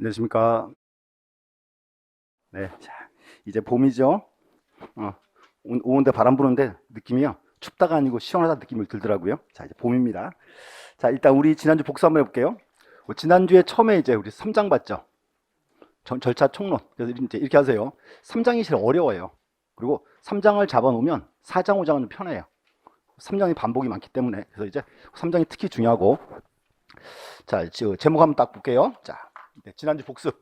안녕하십니까. 네, 자, 이제 봄이죠. 오는데 바람 부는데 느낌이요. 춥다가 아니고 시원하다 느낌을 들더라고요. 자, 이제 봄입니다. 자, 일단 우리 지난주 복수 한번 해볼게요. 지난주에 처음에 이제 우리 3장 봤죠. 절차 총론. 그래서 이제 이렇게 하세요. 3장이 제일 어려워요. 그리고 3장을 잡아놓으면 4장, 5장은 좀 편해요. 3장이 반복이 많기 때문에. 그래서 이제 3장이 특히 중요하고. 자, 제목 한번 딱 볼게요. 자, 지난주 복습.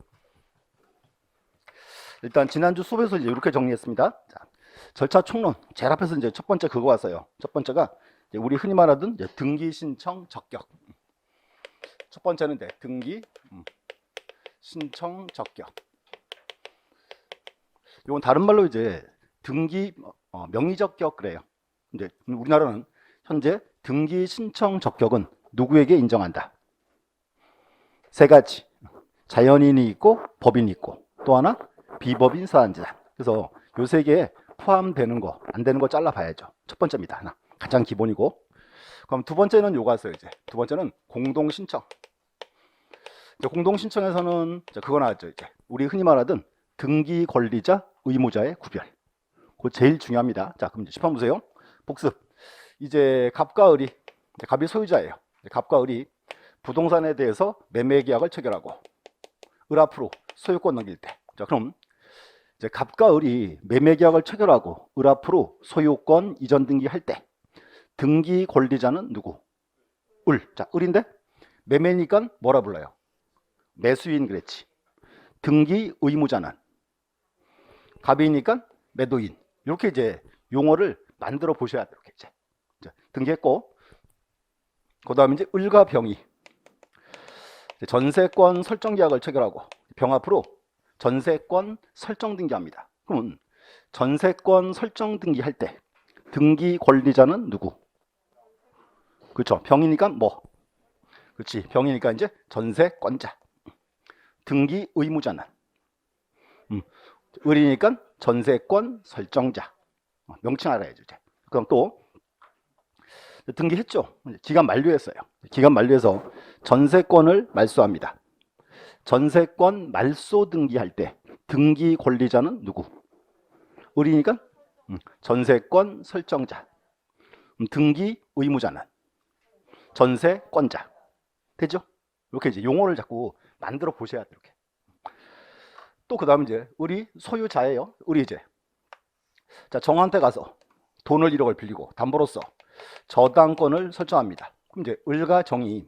일단 지난주 수업에서 이제 이렇게 정리했습니다. 자, 절차 총론. 제일 앞에서 이제 첫 번째 그거 왔어요. 첫 번째가 우리 흔히 말하던 등기 신청 적격. 첫 번째는 등기 신청 적격. 이건 다른 말로 이제 등기 명의 적격 그래요. 근데 우리나라는 현재 등기 신청 적격은 누구에게 인정한다. 세 가지. 자연인이 있고 법인이 있고 또 하나 비법인 사안자. 그래서 요 세 개에 포함되는 거, 안 되는 거 잘라봐야죠. 첫 번째입니다. 하나. 가장 기본이고. 그럼 두 번째는 요거 왔어요, 이제. 두 번째는 공동신청. 공동신청에서는 그거 나왔죠, 이제. 우리 흔히 말하던 등기 권리자, 의무자의 구별. 그거 제일 중요합니다. 자, 그럼 이제 시판 보세요. 복습. 이제 갑과 을이, 갑이 소유자예요. 갑과 을이 부동산에 대해서 매매 계약을 체결하고 을 앞으로 소유권 넘길 때. 자, 그럼 이제 갑과 을이 매매 계약을 체결하고 을 앞으로 소유권 이전 등기할 때 등기 권리자는 누구? 을. 자, 을인데 매매니까 뭐라 불러요? 매수인 그랬지. 등기 의무자는 갑이니까 매도인. 이렇게 이제 용어를 만들어 보셔야 돼요. 이렇게 이제 등기했고, 그다음에 이제 을과 병이 전세권 설정 계약을 체결하고 병 앞으로 전세권 설정 등기합니다. 그러면 전세권 설정 등기할 때 등기 권리자는 누구? 그렇죠. 병이니까 뭐? 그렇지. 병이니까 이제 전세권자. 등기 의무자는 을이니까 전세권 설정자. 명칭 알아야죠. 이제. 그럼 또 등기했죠. 기간 만료했어요. 기간 만료해서 전세권을 말소합니다. 전세권 말소 등기할 때 등기 권리자는 누구? 을이니까 전세권 설정자. 등기 의무자는 전세권자. 되죠? 이렇게 이제 용어를 자꾸 만들어 보셔야 돼요. 이렇게. 또 그다음 이제 을이 소유자예요. 을이 이제 자, 정한테 가서 돈을 1억을 빌리고 담보로서 저당권을 설정합니다. 그럼 이제 을과 정이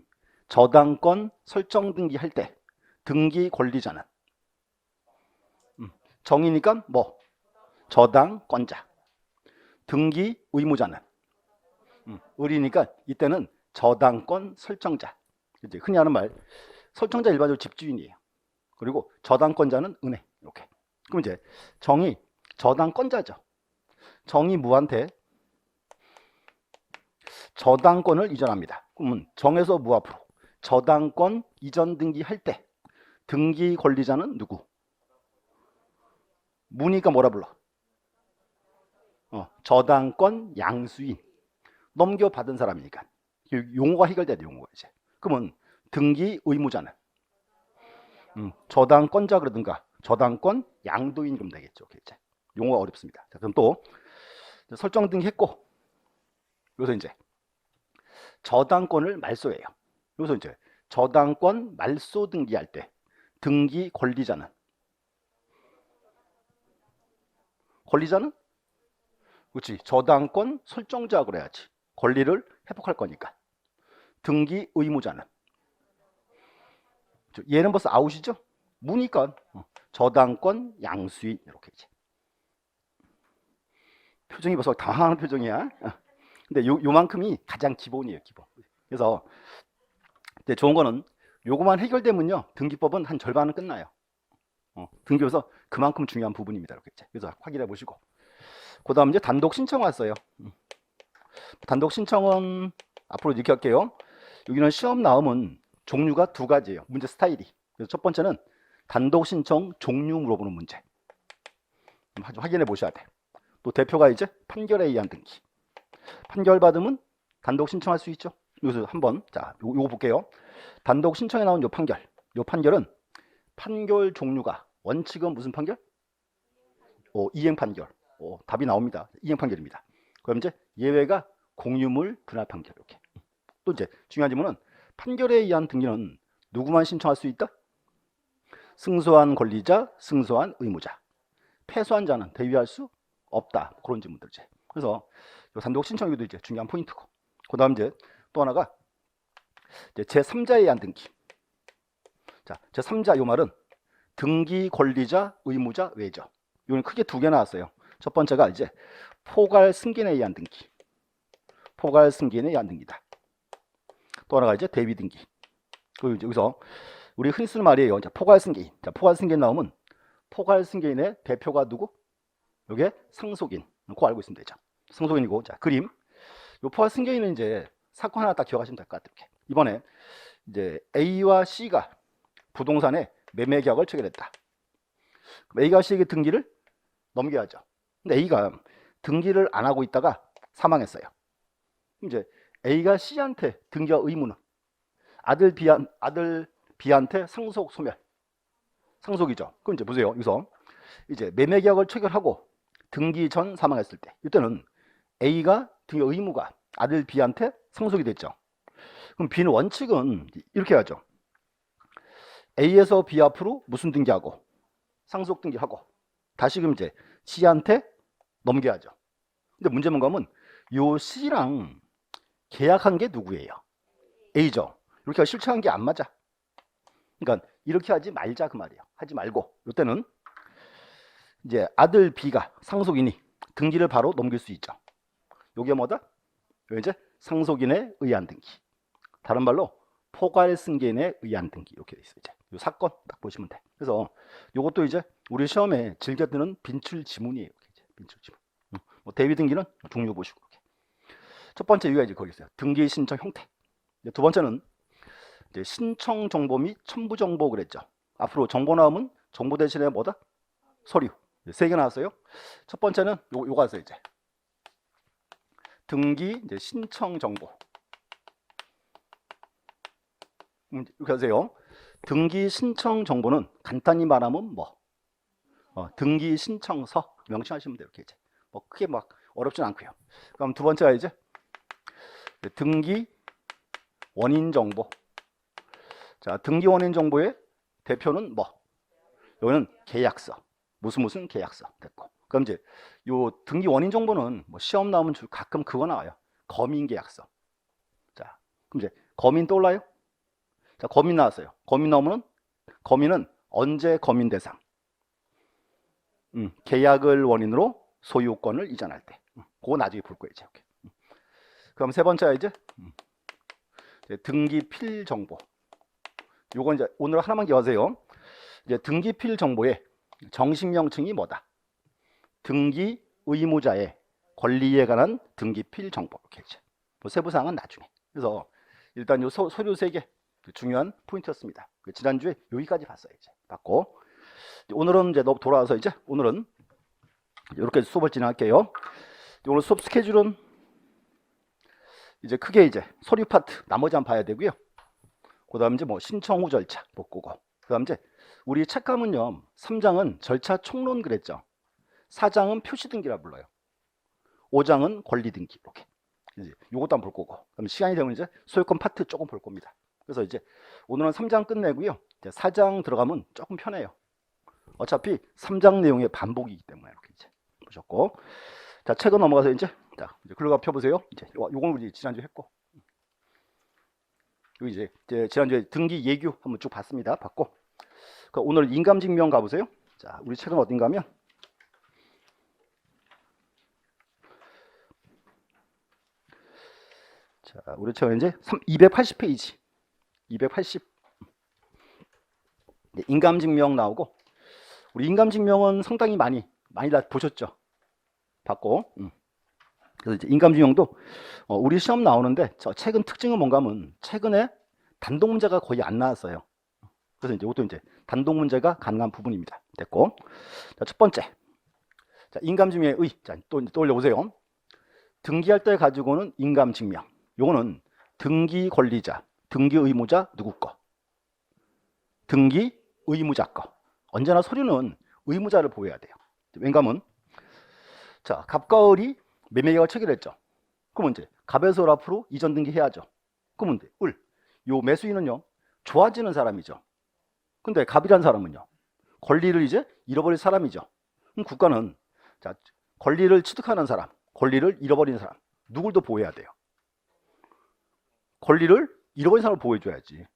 저당권 설정 등기할 때 등기 권리자는 정이니까 뭐? 저당권자. 등기 의무자는 을이니까 이때는 저당권 설정자. 이제 흔히 하는 말 설정자 일반적으로 집주인이에요. 그리고 저당권자는 은행. 이렇게. 그럼 이제 정이 저당권자죠. 정이 무한테 저당권을 이전합니다. 그러면 정에서 무 앞으로 저당권 이전 등기할 때 등기 권리자는 누구? 무니까 뭐라 불러? 저당권 양수인. 넘겨받은 사람이니까. 용어가 해결돼야 돼, 용어가 이제. 그러면 등기 의무자는 저당권자 그러든가 저당권 양도인 그러면 되겠죠. 이제. 용어가 어렵습니다. 자, 그럼 또 설정 등기했고 여기서 이제 저당권을 말소해요. 여기서 이제 저당권 말소 등기할 때 등기 권리자는 그렇지. 저당권 설정자 그래야지. 권리를 회복할 거니까. 등기 의무자는 얘는 벌써 아웃이죠. 무니까 저당권 양수인. 이렇게 이제. 표정이 벌써 당황하는 표정이야. 근데 요만큼이 가장 기본이에요. 기본. 그래서 근데 좋은 거는 요거만 해결되면요 등기법은 한 절반은 끝나요. 등기에서 그만큼 중요한 부분입니다. 이렇게 이제. 그래서 확인해 보시고 그 다음 이제 단독 신청 왔어요. 단독 신청은 앞으로 이렇게 할게요. 여기는 시험 나오면 종류가 두 가지예요. 문제 스타일이. 그래서 첫 번째는 단독 신청 종류 물어보는 문제. 확인해 보셔야 돼. 또 대표가 이제 판결에 의한 등기. 판결 받으면 단독 신청할 수 있죠. 여기서 한번 자 요거 볼게요. 단독 신청에 나온 요 판결. 요 판결은 판결 종류가 원칙은 무슨 판결? 이행 판결. 답이 나옵니다. 이행 판결입니다. 그럼 이제 예외가 공유물 분할 판결. 이렇게. 또 이제 중요한 질문은 판결에 의한 등기는 누구만 신청할 수 있다? 승소한 권리자, 승소한 의무자. 패소한 자는 대위할 수 없다. 그런 질문들이지. 그래서 단독 신청에도 이제 중요한 포인트고. 그다음 이제 또 하나가 이제 제3자에 의한 등기. 자, 제3자 요 말은 등기 권리자, 의무자, 외죠. 이거는 크게 두 개 나왔어요. 첫 번째가 이제 포괄 승계에 의한 등기. 포괄 승계에 의한 등기다. 또 하나가 이제 대위 등기. 그리고 이제 여기서 우리 흔히 쓰는 말이에요. 자, 포괄 승계인. 자, 포괄 승계인 나오면 포괄 승계인의 대표가 누구? 요게 상속인. 그거 알고 있으면 되죠. 상속인이고. 자, 그림. 요 포괄 승계인은 이제 사건 하나 딱 기억하시면 될 것 같아요. 이번에 이제 A와 C가 부동산에 매매 계약을 체결했다. 그럼 A가 C에게 등기를 넘겨야죠. 근데 A가 등기를 안 하고 있다가 사망했어요. 이제 A가 C한테 등기할 의무는 아들 B한테 상속 소멸. 상속이죠. 그럼 이제 보세요. 여기서 이제 매매 계약을 체결하고 등기 전 사망했을 때 이때는 A가 등기 의무가 아들 B한테 상속이 됐죠. 그럼 B는 원칙은 이렇게 하죠. A에서 B 앞으로 무슨 등기하고 상속 등기하고 다시 그럼 이제 C한테 넘겨야죠. 근데 문제는 뭐냐면 요 C랑 계약한 게 누구예요? A죠. 이렇게 실체한 게 안 맞아. 그러니까 이렇게 하지 말자 그 말이에요. 하지 말고 이때는 이제 아들 B가 상속인이 등기를 바로 넘길 수 있죠. 요게 뭐다? 요 이제 상속인에 의한 등기. 다른 말로 포괄 승계인에 의한 등기 이렇게 돼 있어요. 이제 요 사건 딱 보시면 돼. 그래서 요것도 이제 우리 시험에 즐겨 뜨는 빈출 지문이에요. 이제 빈출 지문. 뭐 대위 등기는 종류 보시고. 이렇게. 첫 번째 이유가 이제 거기 있어요. 등기 신청 형태. 두 번째는 이제 신청 정보 및 첨부 정보 그랬죠. 앞으로 정보 나오면 정보 대신에 뭐다? 서류. 세 개 나왔어요. 첫 번째는 요거 하세요. 이제 등기 이제 신청 정보. 이렇게 하세요. 등기 신청 정보는 간단히 말하면 뭐 등기 신청서 명시하시면 돼요. 이렇게 이제 뭐 크게 막 어렵진 않고요. 그럼 두 번째가 이제 등기 원인 정보. 자, 등기 원인 정보의 대표는 뭐? 여기는 계약서. 무슨 계약서 됐고. 그럼 이제 요 등기 원인 정보는 뭐 시험 나오면 가끔 그거 나와요. 검인 계약서. 자, 그럼 이제 검인 떠올라요? 자, 검인 나왔어요. 검인 나오면 검인은 언제 검인 대상? 계약을 원인으로 소유권을 이전할 때. 그거 나중에 볼 거예요. 이제. 그럼 세 번째가 이제 등기필 정보. 요건 이제 오늘 하나만 기억하세요. 이제 등기필 정보의 정식 명칭이 뭐다? 등기 의무자의 권리에 관한 등기필 정보. 이렇게 이제 뭐 세부 사항은 나중에. 그래서 일단 요 서류 3개 중요한 포인트였습니다. 지난주에 여기까지 봤어요. 이제 봤고 오늘은 이제 돌아와서 이제 오늘은 이렇게 수업을 진행할게요. 오늘 수업 스케줄은 이제 크게 이제 서류 파트 나머지 한 봐야 되고요. 그다음 이제 뭐 신청 후 절차 복구고. 그다음 이제 우리 책감은요 3장은 절차 총론 그랬죠. 4장은 표시 등기라 불러요. 5장은 권리 등기 이렇게. 이제 요것도 한번 볼 거고. 그럼 시간이 되면 이제 소유권 파트 조금 볼 겁니다. 그래서 이제 오늘은 3장 끝내고요. 이제 4장 들어가면 조금 편해요. 어차피 3장 내용의 반복이기 때문에 이렇게 이제 보셨고. 자, 책은 넘어가서 이제 글로가 펴보세요. 이제 요건 우리 지난주에 했고. 여기 이제 지난주에 등기 예규 한번 쭉 봤습니다. 봤고. 오늘 인감증명 가보세요. 자, 우리 책은 어딘가면 자, 우리 책은 이제 280페이지. 280. 인감증명 나오고 우리 인감증명은 상당히 많이 다 보셨죠? 봤고. 그래서 이제 인감증명도 우리 시험 나오는데 저 최근 특징은 뭔가 하면 최근에 단독 문제가 거의 안 나왔어요. 그래서 이제 이것도 이제 단독 문제가 가능한 부분입니다. 됐고. 자, 첫 번째. 자, 인감증명의 의. 자, 또 떠올려 보세요. 등기할 때 가지고는 인감증명. 요거는 등기 권리자, 등기 의무자 누구 거? 등기 의무자 거. 언제나 서류는 의무자를 보호해야 돼요. 왠가면 자, 갑과 을이 매매계약을 체결했죠. 그러면 이제 갑에서 을 앞으로 이전 등기해야죠. 그러면 을, 요 매수인은요 좋아지는 사람이죠. 근데 갑이란 사람은요 권리를 이제 잃어버릴 사람이죠. 그럼 국가는 자, 권리를 취득하는 사람, 권리를 잃어버리는 사람 누굴 더 보호해야 돼요? 권리를 잃어버린 사람을 보호해줘야지.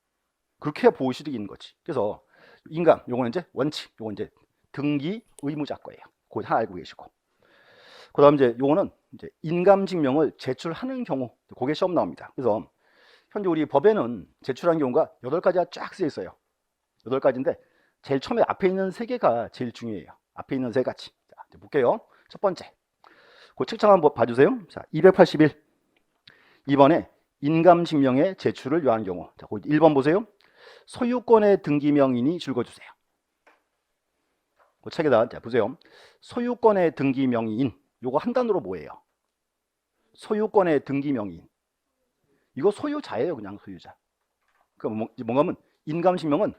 그렇게 해야 보호실익이 있는 거지. 그래서 인감, 요거는 이제 원칙, 요건 이제 등기 의무자 거예요. 그거 하나 알고 계시고. 그 다음 이제 요거는 이제 인감증명을 제출하는 경우, 그게 시험 나옵니다. 그래서 현재 우리 법에는 제출한 경우가 8가지가 쫙 쓰여 있어요. 8가지인데 제일 처음에 앞에 있는 3개가 제일 중요해요. 앞에 있는 3가지. 자, 이제 볼게요. 첫 번째. 그 책장 한번 봐주세요. 자, 281. 2번에 인감증명의 제출을 요하는 경우. 자, 1번 보세요. 소유권의 등기 명인이 줄거주세요. 그 책에다 자, 보세요. 소유권의 등기 명의인. 요거 한 단어로 뭐예요? 소유권의 등기 명의인. 이거 소유자예요. 그냥 소유자. 그 뭔가 하면 인감증명은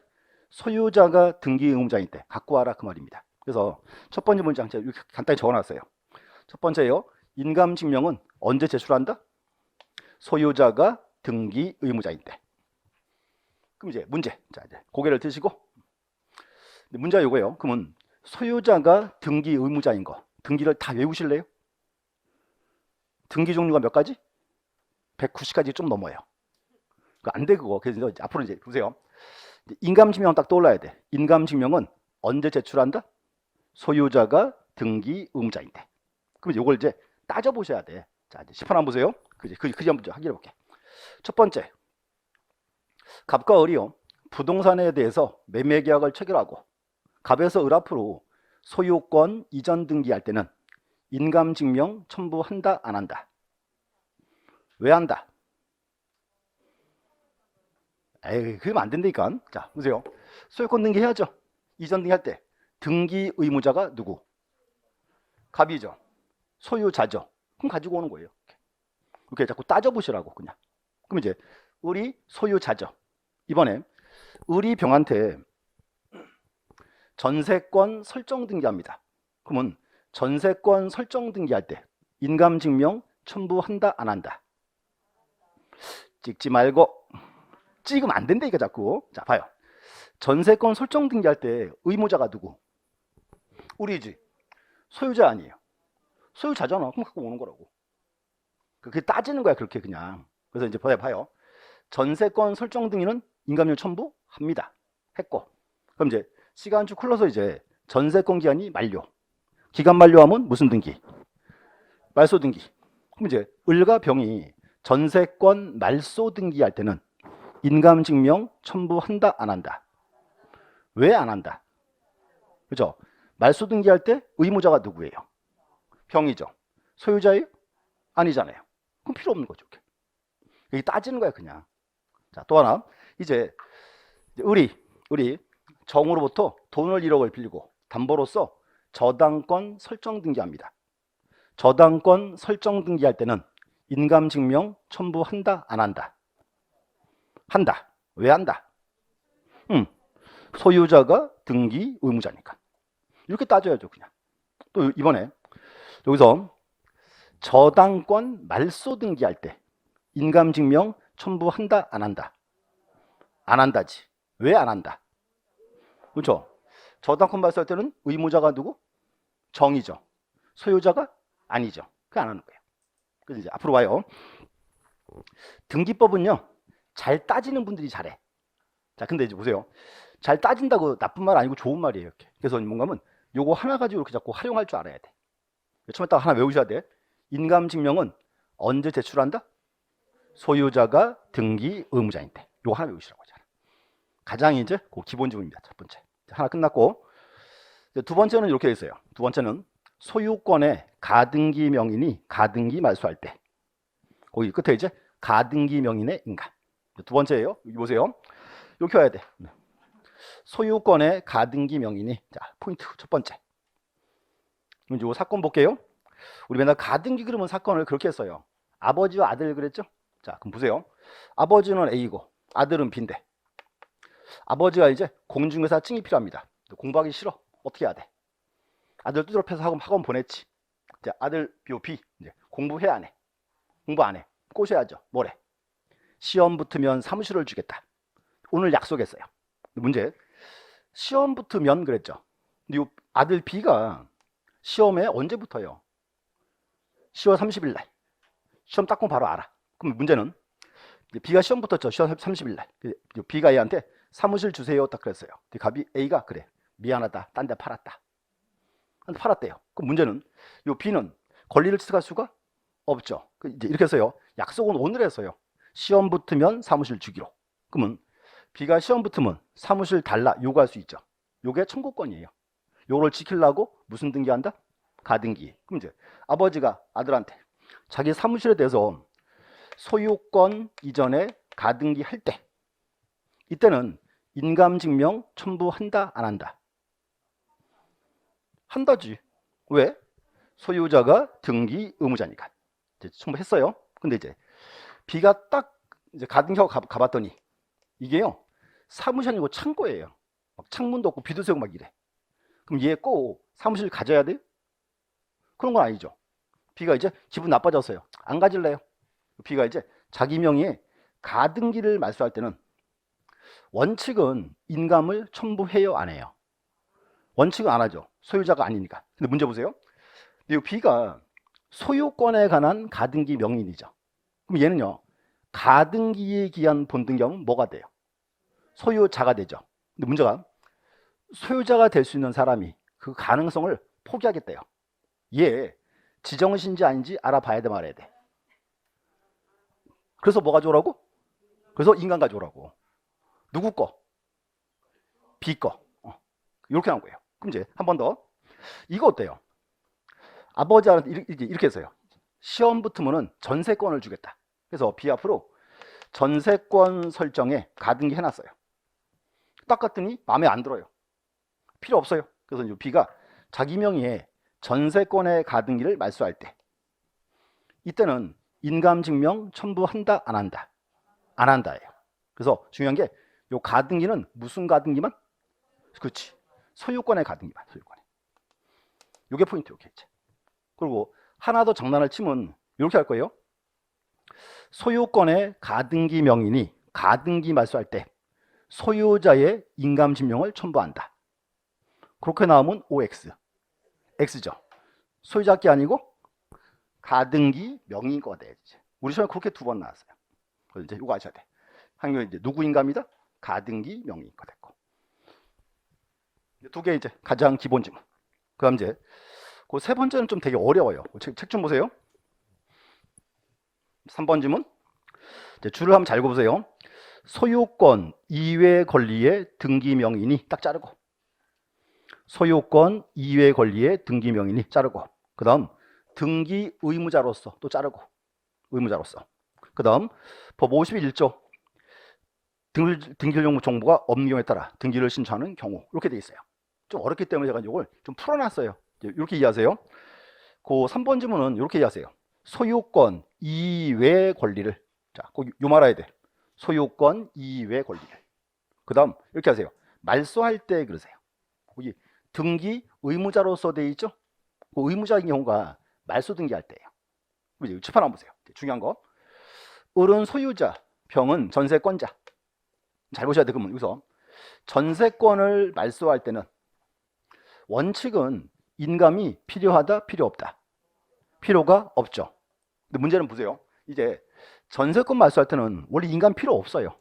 소유자가 등기 의무자일 때 갖고 와라 그 말입니다. 그래서 첫 번째 문장 제가 이렇게 간단히 적어놨어요. 첫 번째요. 인감증명은 언제 제출한다? 소유자가 등기 의무자일 때. 그럼 이제 문제. 자, 이제 고개를 드시고 문제가 요거예요. 그러면 소유자가 등기 의무자인 거 등기를 다 외우실래요? 등기 종류가 몇 가지? 190가지 좀 넘어요. 안 돼 그거. 그래서 앞으로 이제 보세요. 인감증명 딱 떠올라야 돼. 인감증명은 언제 제출한다? 소유자가 등기 의무자인데. 그럼 이걸 이제 따져 보셔야 돼. 자, 이제 10번 한번 보세요. 그 한번 확인해 볼게. 첫 번째, 갑과 을이요 부동산에 대해서 매매 계약을 체결하고 갑에서 을 앞으로 소유권 이전 등기할 때는 인감증명 첨부한다 안 한다? 왜 한다? 에이, 그러면 안 된다니까. 자, 보세요. 소유권 등기 해야죠. 이전 등기할 때 등기 의무자가 누구? 갑이죠. 소유자죠. 그럼 가지고 오는 거예요. 이렇게 자꾸 따져보시라고 그냥. 그럼 이제 을이 소유자죠. 이번에 을이 병한테 전세권 설정 등기합니다. 그러면 전세권 설정 등기할 때 인감증명 첨부한다 안 한다? 찍지 말고. 찍으면 안 된다니까 자꾸. 자, 봐요. 전세권 설정 등기할 때 의무자가 누구? 우리지. 소유자 아니에요. 소유자잖아. 그럼 갖고 오는 거라고. 그렇게 따지는 거야 그렇게 그냥. 그래서 이제 봐요. 전세권 설정 등기는 인감증명 첨부합니다. 했고. 그럼 이제 시간 쭉 흘러서 이제 전세권 기한이 만료. 기간 만료하면 무슨 등기? 말소 등기. 그럼 이제 을과 병이 전세권 말소 등기할 때는 인감증명 첨부한다 안 한다? 왜 안 한다? 그죠? 말소 등기할 때 의무자가 누구예요? 병이죠. 소유자예요? 아니잖아요. 그럼 필요 없는 거죠. 이게 따지는 거야 그냥. 자, 또 하나. 이제 을이 정으로부터 돈을 1억을 빌리고 담보로서 저당권 설정 등기합니다. 저당권 설정 등기할 때는 인감증명 첨부한다 안 한다? 한다. 왜 한다? 소유자가 등기 의무자니까. 이렇게 따져야죠 그냥. 또 이번에 여기서 저당권 말소 등기할 때 인감증명 첨부한다 안 한다? 안 한다지. 왜 안 한다? 그렇죠? 저당권 말소할 때는 의무자가 누구? 정이죠. 소유자가 아니죠. 그게 안 하는 거예요. 그래서 이제 앞으로 와요. 등기법은요 잘 따지는 분들이 잘해. 자, 근데 이제 보세요. 잘 따진다고 나쁜 말 아니고 좋은 말이에요. 이렇게. 그래서 뭔가 하면 요거 하나 가지고 이렇게 자꾸 활용할 줄 알아야 돼. 처음에 딱 하나 외우셔야 돼. 인감증명은 언제 제출한다? 소유자가 등기 의무자인데. 요거 하나 외우시라고 하잖아. 가장 이제 그 기본적입니다. 첫 번째. 하나 끝났고. 두 번째는 이렇게 돼 있어요. 두 번째는 소유권의 가등기 명인이 가등기 말소할 때. 거기 끝에 이제 가등기 명인의 인감. 두 번째예요. 여기 보세요. 이렇게 와야 돼. 소유권의 가등기 명인이 자 포인트 첫 번째. 이제 이 사건 볼게요. 우리 맨날 가등기 그러면 사건을 그렇게 했어요. 아버지와 아들 그랬죠? 자, 그럼 보세요. 아버지는 A고 아들은 B인데 아버지가 이제 공중교사 증이 필요합니다. 공부하기 싫어. 어떻게 해야 돼? 아들 두드러펴서 학원 보냈지. 이제 아들 B 이제 공부해 안 해? 공부 안 해. 꼬셔야죠. 뭐래? 시험 붙으면 사무실을 주겠다. 오늘 약속했어요. 문제, 시험 붙으면 그랬죠. 근데 이 아들 B가 시험에 언제 붙어요? 10월 30일 날. 시험 딱 보면 바로 알아. 그럼 문제는 B가 시험 붙었죠. 10월 30일 날. B가 A한테 사무실 주세요. 딱 그랬어요. 갑이 A가 그래. 미안하다. 딴 데 팔았다. 팔았대요. 그럼 문제는 이 B는 권리를 취득할 수가 없죠. 이제 이렇게 해서요. 약속은 오늘 했어요. 시험 붙으면 사무실 주기로. 그러면 B가 시험 붙으면 사무실 달라 요구할 수 있죠. 요게 청구권이에요. 요걸 지키려고 무슨 등기한다? 가등기. 그럼 이제 아버지가 아들한테 자기 사무실에 대해서 소유권 이전에 가등기 할 때 이때는 인감증명 첨부한다 안 한다? 한다지. 왜? 소유자가 등기 의무자니까. 이제 첨부했어요. 근데 이제 B가 딱 이제 가등기하고 가봤더니 이게요 사무실 아니고 창고예요. 막 창문도 없고 비도 새고 막 이래. 그럼 얘 꼭 사무실 가져야 돼요? 그런 건 아니죠. B가 이제 기분 나빠졌어요. 안 가질래요. B가 이제 자기 명의의 가등기를 말소할 때는 원칙은 인감을 첨부해요 안 해요? 원칙은 안 하죠. 소유자가 아니니까. 근데 문제 보세요. 이 B가 소유권에 관한 가등기 명인이죠. 그럼 얘는요 가등기에 기한 본등기하면 뭐가 돼요? 소유자가 되죠. 근데 문제가 소유자가 될 수 있는 사람이 그 가능성을 포기하겠대요. 얘 지정신지 아닌지 알아봐야 돼 말아야 돼. 그래서 뭐 가져오라고? 그래서 인감 가져오라고. 누구 거? B 거. 이렇게 나온 거예요. 그럼 이제 한 번 더. 이거 어때요? 아버지한테 이렇게 했어요. 시험 붙으면은 전세권을 주겠다. 그래서 B 앞으로 전세권 설정에 가등기 해놨어요. 딱 갔더니 마음에 안 들어요. 필요 없어요. 그래서 이제 B가 자기 명의의 전세권의 가등기를 말소할 때 이때는 인감증명 첨부한다 안 한다? 안 한다예요. 그래서 중요한 게 이 가등기는 무슨 가등기만? 그렇지. 소유권의 가등기만. 소유권의. 이게 포인트. 이렇게 이제. 그리고 하나 더 장난을 치면 이렇게 할 거예요. 소유권의 가등기 명인이 가등기 말소할 때 소유자의 인감증명을 첨부한다. 그렇게 나오면 OX. X죠. 소유자께 아니고 가등기 명인 거가 돼야지. 우리 시험에 그렇게 두 번 나왔어요. 그래서 이제 이거 아셔야 돼. 한글 이제 누구 인감이다? 가등기 명인 거 됐고. 두 개 이제 가장 기본 질문. 그다음 이제 그 세 번째는 좀 되게 어려워요. 책 좀 보세요. 3번 질문. 이제 줄을 한번 잘 읽어보세요. 소유권 이외 권리의 등기 명인이 딱 자르고. 소유권 이외 권리의 등기 명인이 자르고. 그다음 등기 의무자로서 또 자르고. 의무자로서. 그다음 법 51조 등기 정보가 없는 경우에 따라 등기를 신청하는 경우 이렇게 돼 있어요. 좀 어렵기 때문에 제가 이걸 좀 풀어놨어요. 이렇게 이해하세요. 그 3번 질문은 이렇게 이해하세요. 소유권 이외 권리를 자, 꼭 요 말아야 돼. 소유권 이외 권리를. 그다음 이렇게 하세요. 말소할 때 그러세요. 거기 등기 의무자로서 돼 있죠. 그 의무자인 경우가 말소 등기할 때예요. 이제 칠판 한번 보세요. 중요한 거. 을은 소유자, 병은 전세권자. 잘 보셔야 돼. 그러면 여기서 전세권을 말소할 때는 원칙은 인감이 필요하다, 필요 없다. 필요가 없죠. 근데 문제는 보세요. 이제 전세권 말소할 때는 원래 인감 필요 없어요.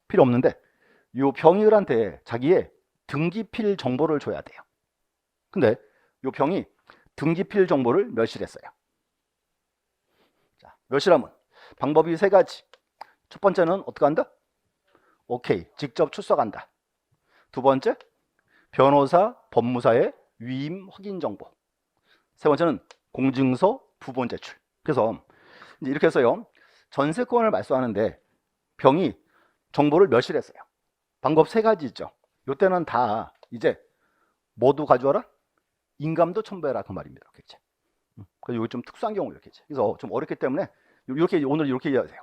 필요 없는데 요 병이들한테 자기의 등기필 정보를 줘야 돼요. 근데 요 병이 등기필 정보를 멸실했어요. 자, 멸실하면 방법이 세 가지. 첫 번째는 어떻게 한다? 오케이, 직접 출석한다. 두 번째, 변호사, 법무사의 위임 확인 정보. 세 번째는 공증서 부본 제출. 그래서 이제 이렇게 해서요. 전세권을 말소하는데 병이 정보를 멸실했어요. 방법 세 가지 있죠. 이때는 다 이제 모두 가져와라. 인감도 첨부해라 그 말입니다. 이렇게 이제. 그래서 이거 좀 특수한 경우 이렇게 이제. 그래서 좀 어렵기 때문에 이렇게 오늘 이렇게 이해하세요.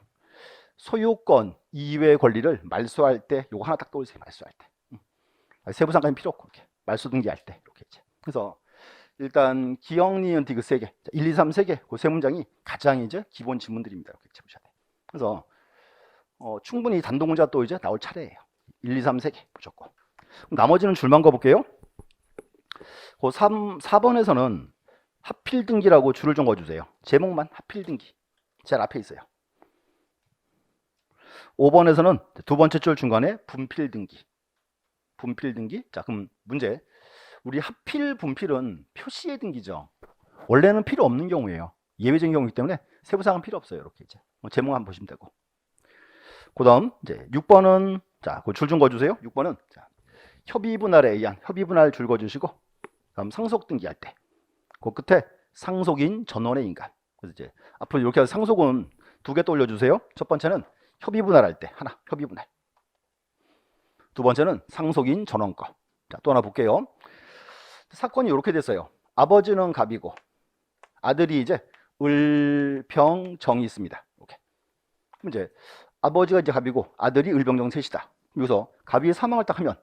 소유권 이외의 권리를 말소할 때 요거 하나 딱 떠올리세요. 말소할 때. 세부상까지 필요 없고 이렇게 말소 등기할 때 이렇게 이제. 그래서 일단 기억, 니은, 디귿 세 개, 1, 2, 3 세 개, 그 세 문장이 가장 이제 기본 지문들입니다. 이렇게 보셔야 돼요. 그래서 충분히 단독 문제가 또 이제 나올 차례예요. 1, 2, 3 세 개 무조건. 나머지는 줄만 거볼게요. 그 4번에서는 하필 등기라고 줄을 좀 거주세요. 제목만 하필 등기. 제일 앞에 있어요. 5번에서는 두 번째 줄 중간에 분필 등기. 분필 등기. 자, 그럼 문제. 우리 하필 분필은 표시의 등기죠. 원래는 필요 없는 경우예요. 예외적인 경우이기 때문에 세부사항은 필요 없어요. 이렇게 이제 제목 한번 보시면 되고. 그다음 이제 6번은 자, 그 줄 좀 거주세요. 6번은 자, 협의 분할에 의한 협의 분할 줄 거주시고, 다음 상속 등기할 때, 그 끝에 상속인 전원의 인감. 그래서 이제 앞으로 이렇게 해서 상속은 두 개 또 올려주세요. 첫 번째는 협의 분할할 때 하나, 협의 분할. 두 번째는 상속인 전원 거. 자, 또 하나 볼게요. 사건이 이렇게 됐어요. 아버지는 갑이고 아들이 이제 을병정이 있습니다. 이렇게. 그럼 이제 아버지가 이제 갑이고 아들이 을병정 셋이다. 여기서 갑이 사망을 딱 하면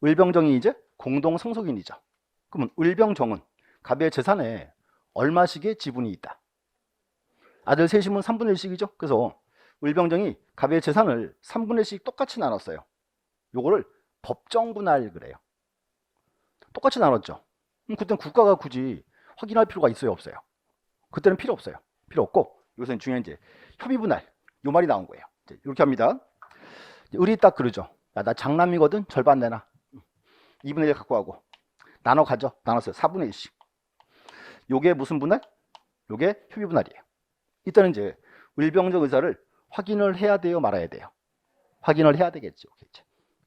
을병정이 이제 공동 상속인이죠. 그러면 을병정은 갑의 재산에 얼마씩의 지분이 있다. 아들 셋이면 3분의 1씩이죠. 그래서 을병정이 갑의 재산을 3분의 1씩 똑같이 나눴어요. 요거를 법정 분할 그래요. 똑같이 나눴죠. 그때는 국가가 굳이 확인할 필요가 있어요, 없어요? 그때는 필요 없어요. 필요 없고 여기서는 중요한 이제 협의 분할 요 말이 나온 거예요. 이제 이렇게 합니다. 을이 딱 그러죠. 나 장남이거든. 절반 내놔. 2분의 1 갖고 가고 나눠 가져. 나눴어요. 4분의 1씩. 요게 무슨 분할? 요게 협의 분할이에요. 이때는 이제 을병정 의사를 확인을 해야 돼요, 말아야 돼요? 확인을 해야 되겠죠.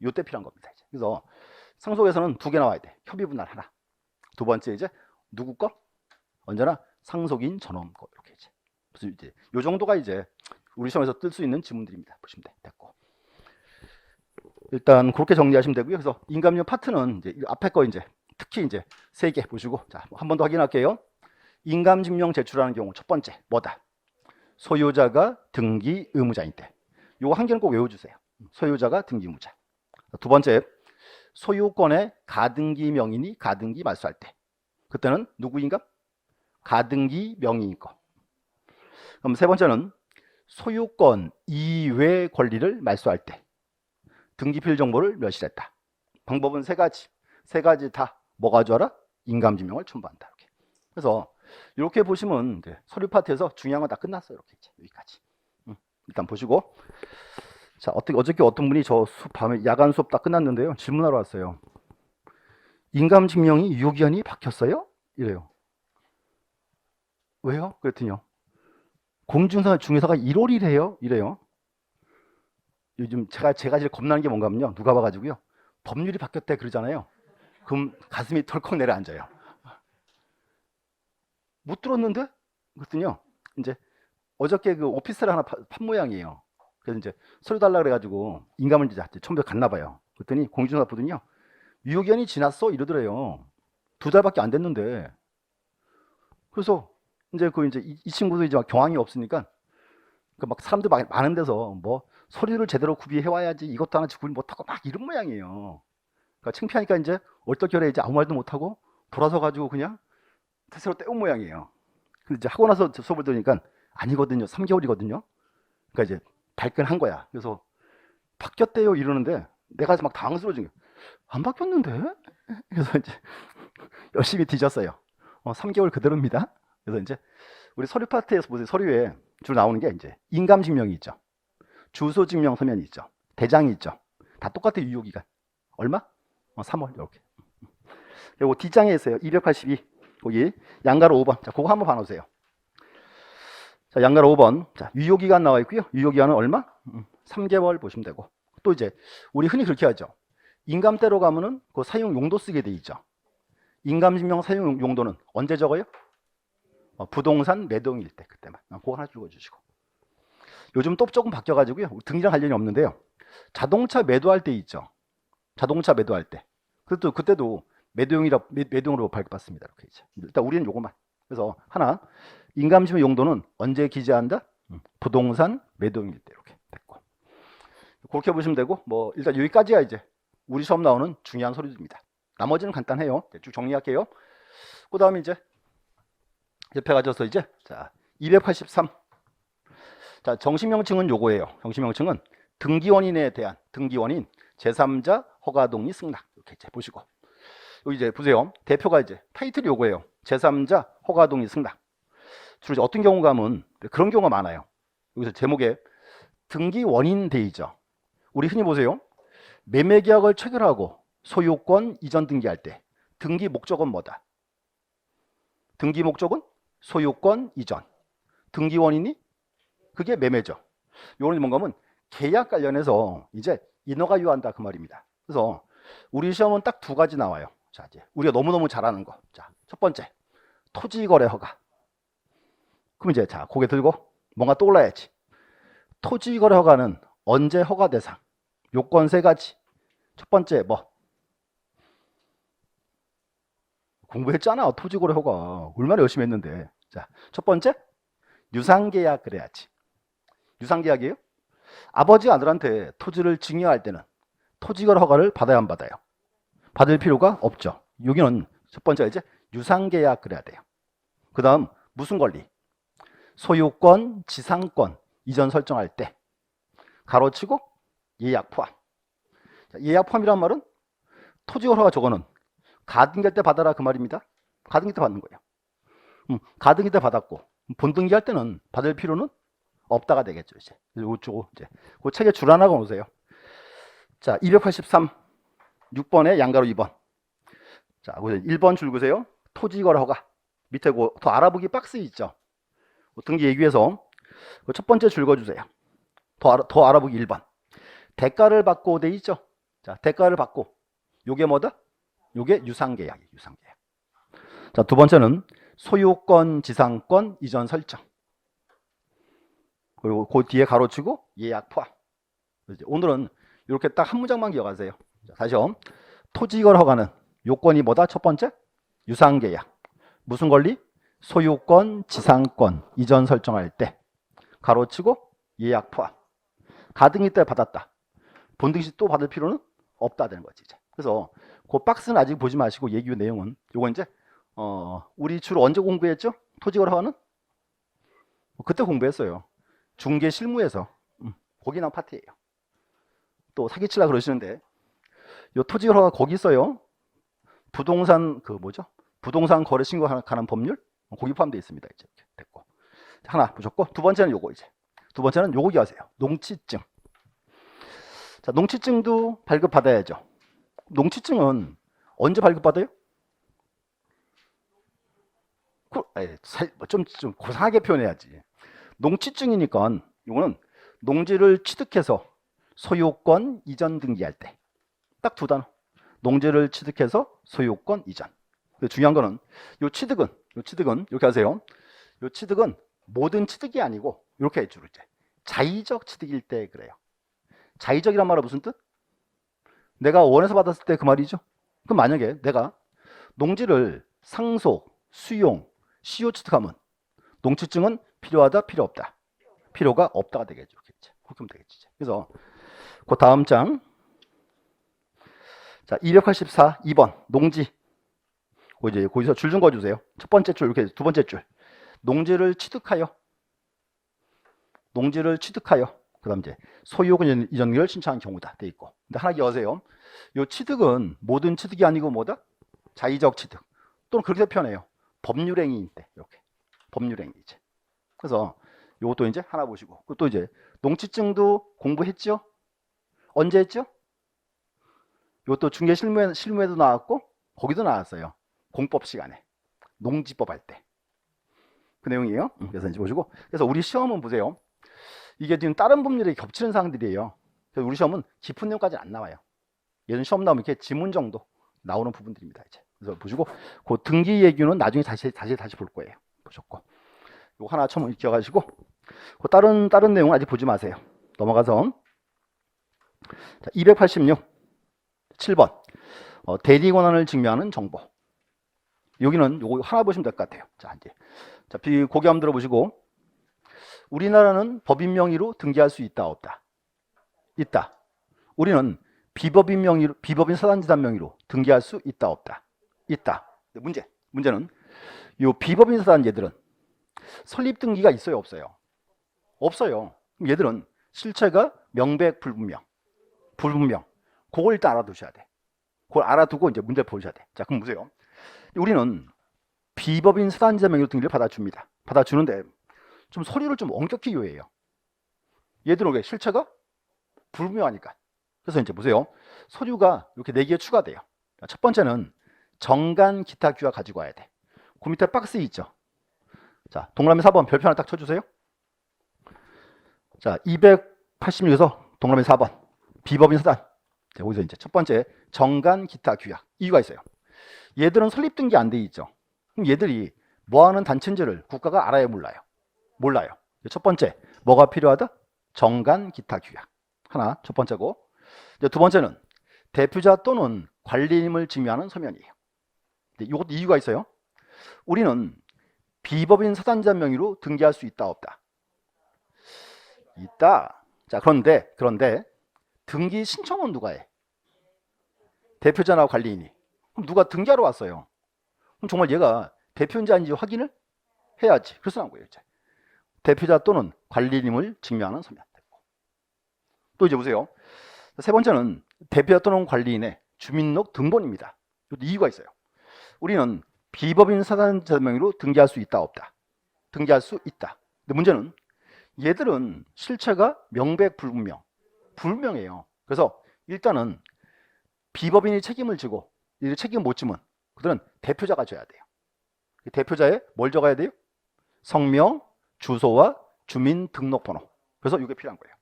요때 필요한 겁니다. 이제. 그래서 상속에서는 두 개 나와야 돼. 협의 분할 하나. 두 번째 이제 누구 거? 언제나 상속인 전원 거. 이렇게 이제 요 정도가 이제 우리 시험에서 뜰 수 있는 지문들입니다. 보시면 돼. 됐고. 일단 그렇게 정리하시면 되고요. 그래서 인감료 파트는 이제 앞에 거 이제 특히 이제 세 개 보시고 자, 한 번 더 확인할게요. 인감증명 제출하는 경우 첫 번째 뭐다? 소유자가 등기 의무자일 때. 요거 한 개는 꼭 외워주세요. 소유자가 등기 의무자. 두 번째 소유권의 가등기 명인이 가등기 말소할 때. 그때는 누구인가? 가등기 명의인 거. 그럼 세 번째는 소유권 이외 권리를 말소할 때. 등기필 정보를 멸실했다. 방법은 세 가지. 세 가지 다 뭐 가져와라? 인감증명을 첨부한다. 이렇게. 그래서 이렇게 보시면 이제 서류 파트에서 중요한 건 다 끝났어요. 이렇게 이제 여기까지. 일단 보시고 자 어저께 어떤 분이 저 밤에 야간 수업 다 끝났는데요. 질문하러 왔어요. 인감증명이 유효기한이 바뀌었어요? 이래요. 왜요? 그랬더니요. 공중사 중개사가 1월이래요. 이래요. 요즘 제가 제일 겁나는 게 뭔가 하면요. 누가 봐가지고요. 법률이 바뀌었대 그러잖아요. 그럼 가슴이 털컥 내려앉아요. 못 들었는데? 그랬더니요. 이제 어저께 그 오피스를 하나 판 모양이에요. 그래서 이제 서류 달라 그래가지고 인감을 이제 처음부터 갔나 봐요. 그랬더니 공중사 보더니요. 유효기한이 지났어 이러더래요. 2달밖에 안 됐는데. 그래서 이제 이 친구도 이제 막 경황이 없으니까 막 사람들 많은 데서 뭐 서류를 제대로 구비해 와야지 이것도 하나 구비 못하고 막 이런 모양이에요. 그러니까 창피하니까 이제 얼떨결에 이제 아무 말도 못하고 돌아서 가지고 그냥 태세로 떼운 모양이에요. 근데 이제 하고 나서 수업을 들으니까 아니거든요. 3개월이거든요. 그러니까 이제 발끈한 거야. 그래서 바뀌었대요 이러는데 내가 막 당황스러워진 거예요. 안 바뀌었는데? 그래서 이제 열심히 뒤졌어요. 3개월 그대로입니다. 그래서 이제 우리 서류 파트에서 보세요. 서류에 주로 나오는 게 이제 인감증명이 있죠. 주소증명 서면이 있죠. 대장이 있죠. 다 똑같아요. 유효기간. 얼마? 3월 이렇게. 그리고 뒷장에 있어요. 282. 거기 양가로 5번. 자, 그거 한번 봐놓으세요. 자, 양가로 5번. 자, 유효기간 나와 있고요. 유효기간은 얼마? 3개월 보시면 되고. 또 이제 우리 흔히 그렇게 하죠. 인감대로 가면은 그 사용 용도 쓰게 돼 있죠. 인감증명 사용 용도는 언제 적어요? 부동산 매도일 때 그때만. 그거 하나 적어주시고. 요즘 또 조금 바뀌어가지고요. 등기랑 관련이 없는데요. 자동차 매도할 때 있죠. 자동차 매도할 때. 그때도 매도용으로 발급받습니다. 이렇게 이제. 일단 우리는 요거만. 그래서 하나 인감증명 용도는 언제 기재한다? 부동산 매도용일 때 이렇게 됐고. 그렇게 보시면 되고, 뭐 일단 여기까지가 이제 우리 시험 나오는 중요한 서류입니다. 나머지는 간단해요. 쭉 정리할게요. 그 다음에 이제 옆에 가져서 이제 자 283. 자 정식 명칭은 요거예요. 정식 명칭은 등기원인에 대한 등기원인 제3자 허가동의 승낙. 이렇게 이제 보시고 여기 이제 보세요. 대표가 이제 타이틀이 요거예요. 제3자 허가동의 승낙. 주로 이제 어떤 경우가 하면 그런 경우가 많아요. 여기서 제목에 등기원인 대의죠. 우리 흔히 보세요. 매매계약을 체결하고 소유권 이전 등기할 때 등기 목적은 뭐다? 등기 목적은 소유권 이전. 등기 원인이 그게 매매죠. 요거는 뭔가 하면 계약 관련해서 이제 인허가 유효한다 그 말입니다. 그래서 우리 시험은 딱 두 가지 나와요. 자, 이제 우리가 너무너무 잘 아는 거. 자, 첫 번째. 토지거래 허가. 그럼 이제 자, 고개 들고 뭔가 떠올라야지. 토지거래 허가는 언제 허가 대상? 요건 세 가지. 첫 번째 뭐? 공부했잖아. 토지거래 허가. 얼마나 열심히 했는데. 자, 첫 번째 유상계약 그래야지. 유상계약이에요? 아버지가 아들한테 토지를 증여할 때는 토지거래 허가를 받아야 안 받아요? 받을 필요가 없죠. 여기는 첫 번째가 이제 유상계약 그래야 돼요. 그 다음 무슨 권리? 소유권, 지상권 이전 설정할 때 가로치고 예약 포함. 자, 예약 포함이란 말은 토지거래 허가 저거는 가등기할 때 받아라 그 말입니다. 가등기 때 받는 거예요. 가등기 때 받았고 본등기할 때는 받을 필요는 없다가 되겠죠. 이제 이쪽 이제 그 책에 줄 하나가 오세요. 자, 283 6번에 양가로 2번. 자, 1번 줄 보세요. 토지거래 허가. 밑에 더 알아보기 박스 있죠. 등기 얘기해서 첫 번째 줄 그어주세요. 더 알아보기 1번. 대가를 받고 돼 있죠. 자, 대가를 받고 요게 뭐다? 요게 유상계약이에요. 유상계약. 자, 두 번째는 소유권, 지상권 이전 설정. 그리고 그 뒤에 가로치고 예약 포함. 오늘은 이렇게 딱 한 문장만 기억하세요. 자, 다시요. 토지거래 허가는 요건이 뭐다? 첫 번째 유상계약. 무슨 권리? 소유권, 지상권 이전 설정할 때 가로치고 예약 포함. 가등기 때 받았다. 본등기 시 또 받을 필요는 없다 되는 거지. 이제. 그래서 그 박스는 아직 보지 마시고 얘기 내용은 요건 이제 우리 주로 언제 공부했죠? 토지거래 허가는 그때 공부했어요. 중개 실무에서 거기 나온 파트예요. 또 사기치려 그러시는데 요 토지거래 허가 거기 있어요. 부동산 그 뭐죠? 부동산 거래 신고하는 법률 거기 포함되어 있습니다. 이제 됐고 하나 보셨고 두 번째는 요거 이제 두 번째는 요거 기하세요. 농취증. 자, 농취증도 발급 받아야죠. 농취증은 언제 발급 받아요? 좀 고상하게 표현해야지. 농취증이니까 이거는 농지를 취득해서 소유권 이전 등기할 때 딱 두 단어. 농지를 취득해서 소유권 이전. 중요한 거는 요 취득은 이렇게 하세요. 요 취득은 모든 취득이 아니고 이렇게 해주로 이제 자의적 취득일 때 그래요. 자의적이란 말은 무슨 뜻? 내가 원해서 받았을 때 그 말이죠. 그럼 만약에 내가 농지를 상속, 수용, 시효 취득하면 농취증은 필요하다, 필요 없다. 필요가 없다가 되겠죠. 그렇게 하면 되겠지. 그래서 그 다음 장. 자, 284 2번 농지. 이제 거기서 줄 좀 그어주세요. 첫 번째 줄 이렇게 두 번째 줄. 농지를 취득하여. 그다음 이제 소유권 이전을 신청한 경우다 돼 있고. 근데 하나 기억하세요. 요 취득은 모든 취득이 아니고 뭐다? 자의적 취득. 또는 그렇게 표현해요. 법률행위인 때 이렇게. 법률행위이지. 그래서 요것도 이제 하나 보시고. 또 이제 농취증도 공부했죠? 언제 했죠? 이것도 중개 실무에도 나왔고 거기도 나왔어요. 공법 시간에 농지법 할 때 그 내용이에요. 그래서 이제 보시고 그래서 우리 시험은 보세요. 이게 지금 다른 법률에 겹치는 사항들이에요. 그래서 우리 시험은 깊은 내용까지 안 나와요. 예전 시험 나오면 이렇게 지문 정도 나오는 부분들입니다. 이제 그래서 보시고 그 등기 얘기는 나중에 다시 볼 거예요. 보셨고 이거 하나 처음 기억하시고 그 다른 내용은 아직 보지 마세요. 넘어가서 자, 286 7번 대리 권한을 증명하는 정보. 여기는 요거 하나 보시면 될 것 같아요. 자, 이제 자, 고개 한번 들어보시고 우리나라는 법인 명의로 등기할 수 있다 없다? 있다. 우리는 비법인 사단지단 명의로 등기할 수 있다, 없다? 있다. 문제는 이 비법인 사단제들은 설립 등기가 있어요, 없어요? 없어요. 그럼 얘들은 실체가 명백불분명, 불분명. 그걸 일단 알아두셔야 돼. 그걸 알아두고 이제 문제를 보셔야 돼. 자, 그럼 보세요. 우리는 비법인 사단지단 명의로 등기를 받아줍니다. 받아주는데 좀 서류를 좀 엄격히 요해해요. 얘들은 왜? 실체가 불분명하니까. 그래서 이제 보세요. 서류가 이렇게 4개 추가돼요. 첫 번째는 정간 기타 규약 가지고 와야 돼. 그 밑에 박스 있죠. 자, 동그라미 4번 별표 하나 딱 쳐주세요. 자, 286에서 동그라미 4번 비법인 사단. 자, 여기서 이제 첫 번째 정간 기타 규약. 이유가 있어요. 얘들은 설립 등기 안 돼 있죠. 그럼 얘들이 뭐하는 단체인지를 국가가 알아요, 몰라요? 몰라요. 첫 번째 뭐가 필요하다? 정간 기타 규약. 하나, 첫 번째고. 이제 두 번째는 대표자 또는 관리인을 증명하는 서면이에요. 이것도 이유가 있어요. 우리는 비법인 사단자 명의로 등기할 수 있다, 없다? 있다. 자, 그런데 등기 신청은 누가 해? 대표자나 관리인이. 그럼 누가 등기하러 왔어요? 그럼 정말 얘가 대표인지 아닌지 확인을 해야지. 그래서 한 거예요. 이제. 대표자 또는 관리인을 증명하는 서면. 또 이제 보세요. 세 번째는 대표자 또는 관리인의 주민등록 등본입니다. 이유가 있어요. 우리는 비법인 사단자 명의로 등기할 수 있다, 없다? 등기할 수 있다. 근데 문제는 얘들은 실체가 명백불분명, 불분명해요. 그래서 일단은 비법인이 책임을 지고 이 책임 못 지면 그들은 대표자가 져야 돼요. 대표자에 뭘 적어야 돼요? 성명, 주소와 주민등록번호. 그래서 이게 필요한 거예요.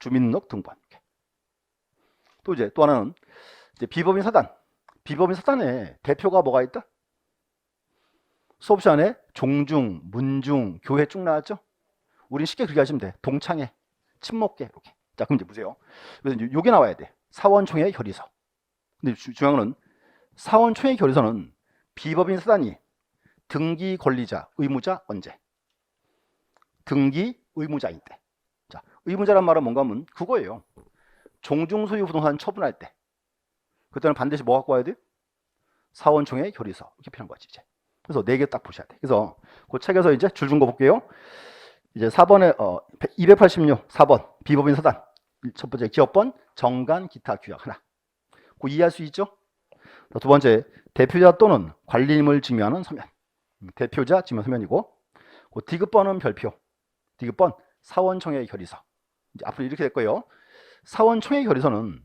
주민등록 등본. 또 이제 또 하나는 이제 비법인 사단. 비법인 사단에 대표가 뭐가 있다? 수업 시간에 종중, 문중, 교회 쭉 나왔죠? 우린 쉽게 그렇게 하시면 돼. 동창회, 친목회 이렇게. 자, 그럼 이제 보세요. 그래서 이제 요게 나와야 돼. 사원총회 결의서. 근데 중요한 거는 사원총회 결의서는 비법인 사단이 등기 권리자, 의무자 언제? 등기 의무자인 때. 자, 의무자란 말은 뭔가 하면 그거예요. 종중 소유 부동산 처분할 때. 그때는 반드시 뭐 갖고 와야 돼요? 사원총회 결의서. 이렇게 필요한 거지, 이제. 그래서 4개 딱 보셔야 돼. 그래서 그 책에서 이제 줄 준 거 볼게요. 이제 4번에 286 4번 비법인 사단. 첫 번째 기업번 정간 기타 규약 하나. 그 이해할 수 있죠? 두 번째 대표자 또는 관리인을 증명하는 서면. 대표자 증명 서면이고. 그 디귿번은 별표. 디귿번 사원총회 결의서. 이제 앞으로 이렇게 될 거예요. 사원총회 결의서는